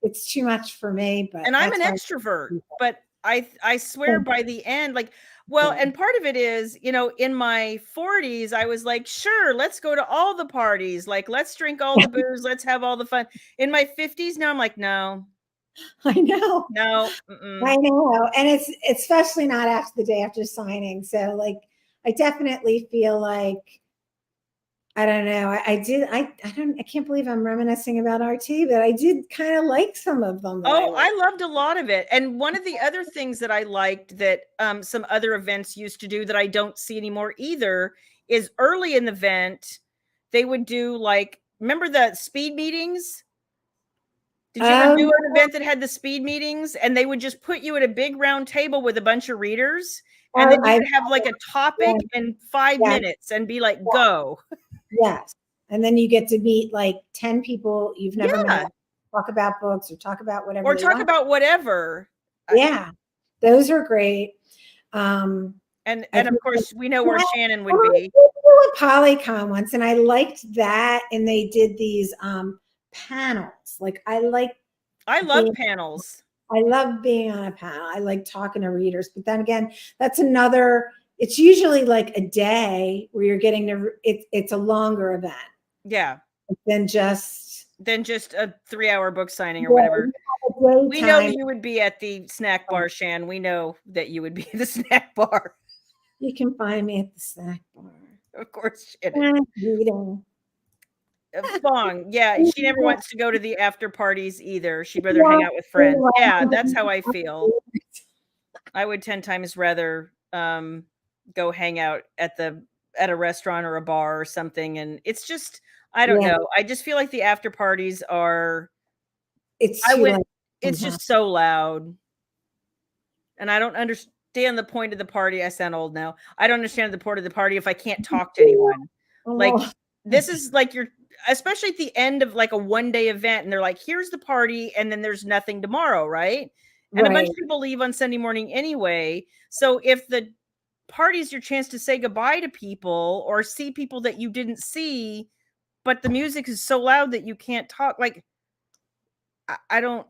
It's too much for me. But and I'm an extrovert, but I swear by the end, like, well, and part of it is, you know, in my 40s, I was like, sure, let's go to all the parties. Like, let's drink all the booze. Let's have all the fun. In my 50s, now I'm like, no. I know. No. I know. And it's especially not after the day after signing. So, like, I definitely feel like, I don't know. I can't believe I'm reminiscing about RT, but I did kind of like some of them. I loved a lot of it. And one of the other things that I liked that some other events used to do that I don't see anymore either is early in the event, they would do like, remember the speed meetings? Did you ever do an event that had the speed meetings and they would just put you at a big round table with a bunch of readers and then you would have like a topic in 5 minutes and be like, go. Yes. And then you get to meet like 10 people you've never met, talk about books or talk about whatever. Or talk about whatever. Yeah. Those are great. And of course we know where Shannon would be. I Polycon once and I liked that. And they did these panels. Like I love panels. I love being on a panel. I like talking to readers, but then again, it's usually like a day where you're getting to, it's a longer event. Yeah. Than just a 3-hour book signing or whatever. We know you would be at the snack bar, Shan. We know that you would be at the snack bar. You can find me at the snack bar. Of course, Shannon. Fong, yeah, she never wants to go to the after parties either. She'd rather hang out with friends. Yeah, that's how I feel. I would 10 times rather go hang out at a restaurant or a bar or something. And it's just, I don't know. I just feel like the after parties are it's just so loud. And I don't understand the point of the party. I sound old now. I don't understand the point of the party if I can't talk to anyone. Like, this is like especially at the end of like a one-day event and they're like, here's the party and then there's nothing tomorrow, right? And a bunch of people leave on Sunday morning anyway. So if the party's your chance to say goodbye to people or see people that you didn't see, but the music is so loud that you can't talk, like, I don't.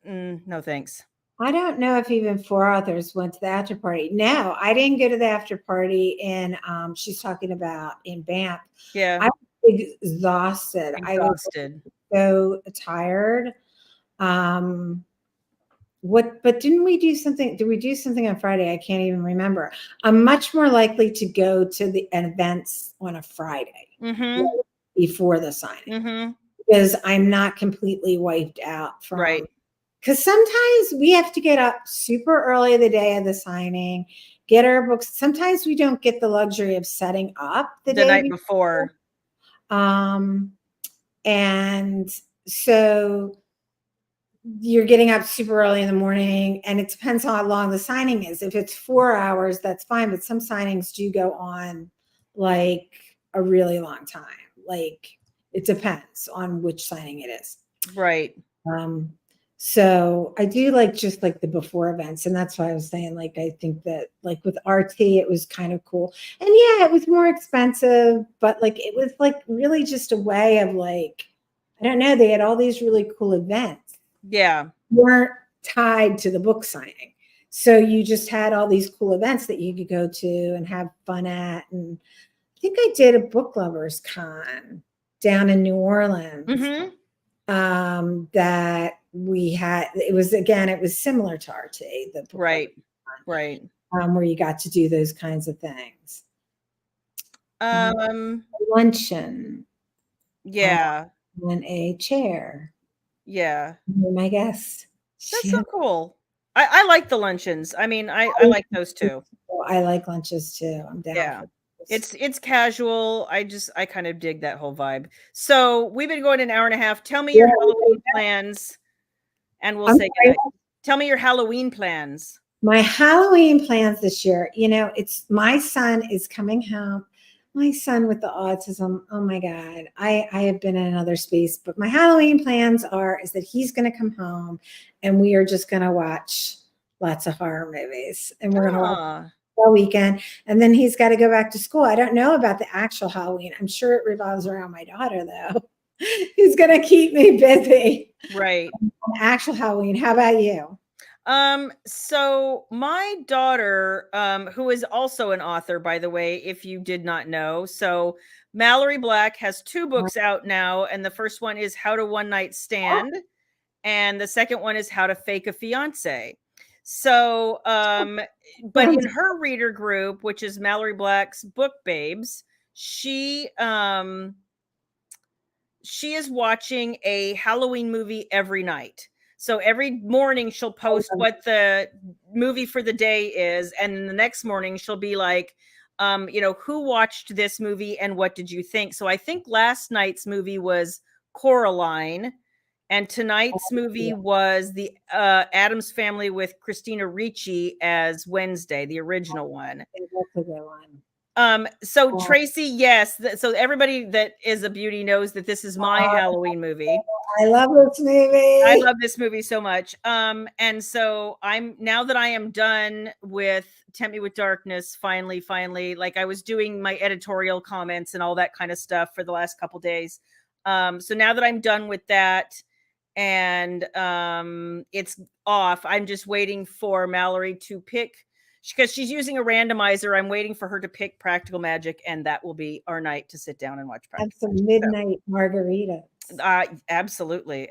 No, thanks. I don't know if even four authors went to the after party. No, I didn't go to the after party in she's talking about in Banff. Yeah, I was exhausted. I was exhausted. so tired. Um what but didn't we do something? Did we do something on Friday? I can't even remember. I'm much more likely to go to the events on a Friday Mm-hmm. before the signing Mm-hmm. because I'm not completely wiped out Right. from because sometimes we have to get up super early the day of the signing, get our books. Sometimes we don't get the luxury of setting up the The day night before. before. Um, and so you're getting up super early in the morning, and it depends on how long the signing is. If it's 4 hours, that's fine. But some signings do go on like a really long time. Like it depends on which signing it is. Right. Um, so I do like just like the before events, and that's why I was saying like I think that like with RT it was kind of cool, and yeah, it was more expensive, but like it was like really just a way of like I don't know, they had all these really cool events Yeah. weren't tied to the book signing, so you just had all these cool events that you could go to and have fun at, and I think I did a book lovers con down in New Orleans Mm-hmm. that we had. It was again, it was similar to RT, the book Right. lovers Right. where you got to do those kinds of things. Um, Um. luncheon Yeah. on a chair. Yeah. My guest. That's She, so cool. I like the luncheons. I mean, I like those too. I like lunches too. I'm down Yeah. for this. It's casual. I kind of dig that whole vibe. So we've been going an hour and a half. Tell me Yeah, your Halloween plans and we'll I'm say sorry. goodnight. Tell me your Halloween plans. My Halloween plans this year, it's my son is coming home. My son with the autism. Oh my God. I have been in another space, but my Halloween plans is that he's going to come home and we are just going to watch lots of horror movies and we're going to watch Ah, all weekend. And then he's got to go back to school. I don't know about the actual Halloween. I'm sure it revolves around my daughter though. He's going to keep me busy. right. Actual Halloween. How about you? So my daughter, who is also an author, by the way, if you did not know. So Mallory Black has two books out now, and the first one is How to One Night Stand, and the second one is How to Fake a Fiance. So, but in her reader group, which is Mallory Black's Book Babes, she is watching a Halloween movie every night. So every morning she'll post what the movie for the day is, and then the next morning she'll be like, who watched this movie and what did you think? So I think last night's movie was Coraline, and tonight's movie was the Addams Family with Christina Ricci as Wednesday, the original one. That's a good one. So Tracy, yes. So everybody that is a beauty knows that this is my Halloween movie. I love this movie. I love this movie so much. And so now that I am done with Tempt Me with Darkness, finally, like I was doing my editorial comments and all that kind of stuff for the last couple days. So now that I'm done with that and it's off, I'm just waiting for Mallory to pick because she's using a randomizer. I'm waiting for her to pick Practical Magic, and that will be our night to sit down and watch And Practical some Magic. midnight margaritas. Absolutely.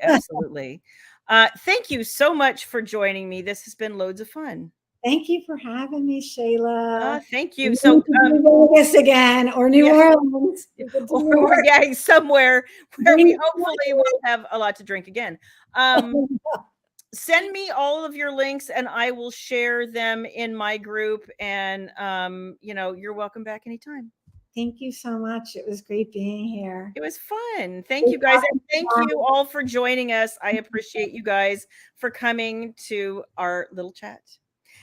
Thank you so much for joining me. This has been loads of fun. Thank you for having me, Shayla. Thank you. We So, need to do Vegas again or New Orleans. or yeah, somewhere where we hopefully will have a lot to drink again. Send me all of your links and I will share them in my group. And you're welcome back anytime. Thank you so much. It was great being here. It was fun. Thank you guys. And thank you all for joining us. I appreciate you guys for coming to our little chat.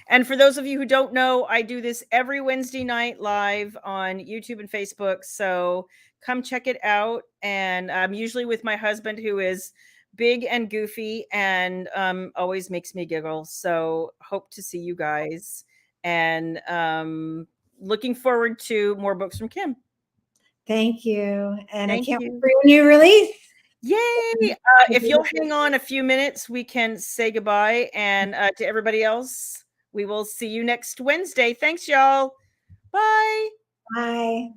And for those of you who don't know, I do this every Wednesday night live on YouTube and Facebook. So come check it out. And I'm usually with my husband, who is big and goofy and always makes me giggle. So hope to see you guys. And looking forward to more books from Kim. Thank you. And Thank I can't you. wait for your new release. Yay! If you'll hang on a few minutes, we can say goodbye. And to everybody else, we will see you next Wednesday. Thanks, y'all. Bye. Bye.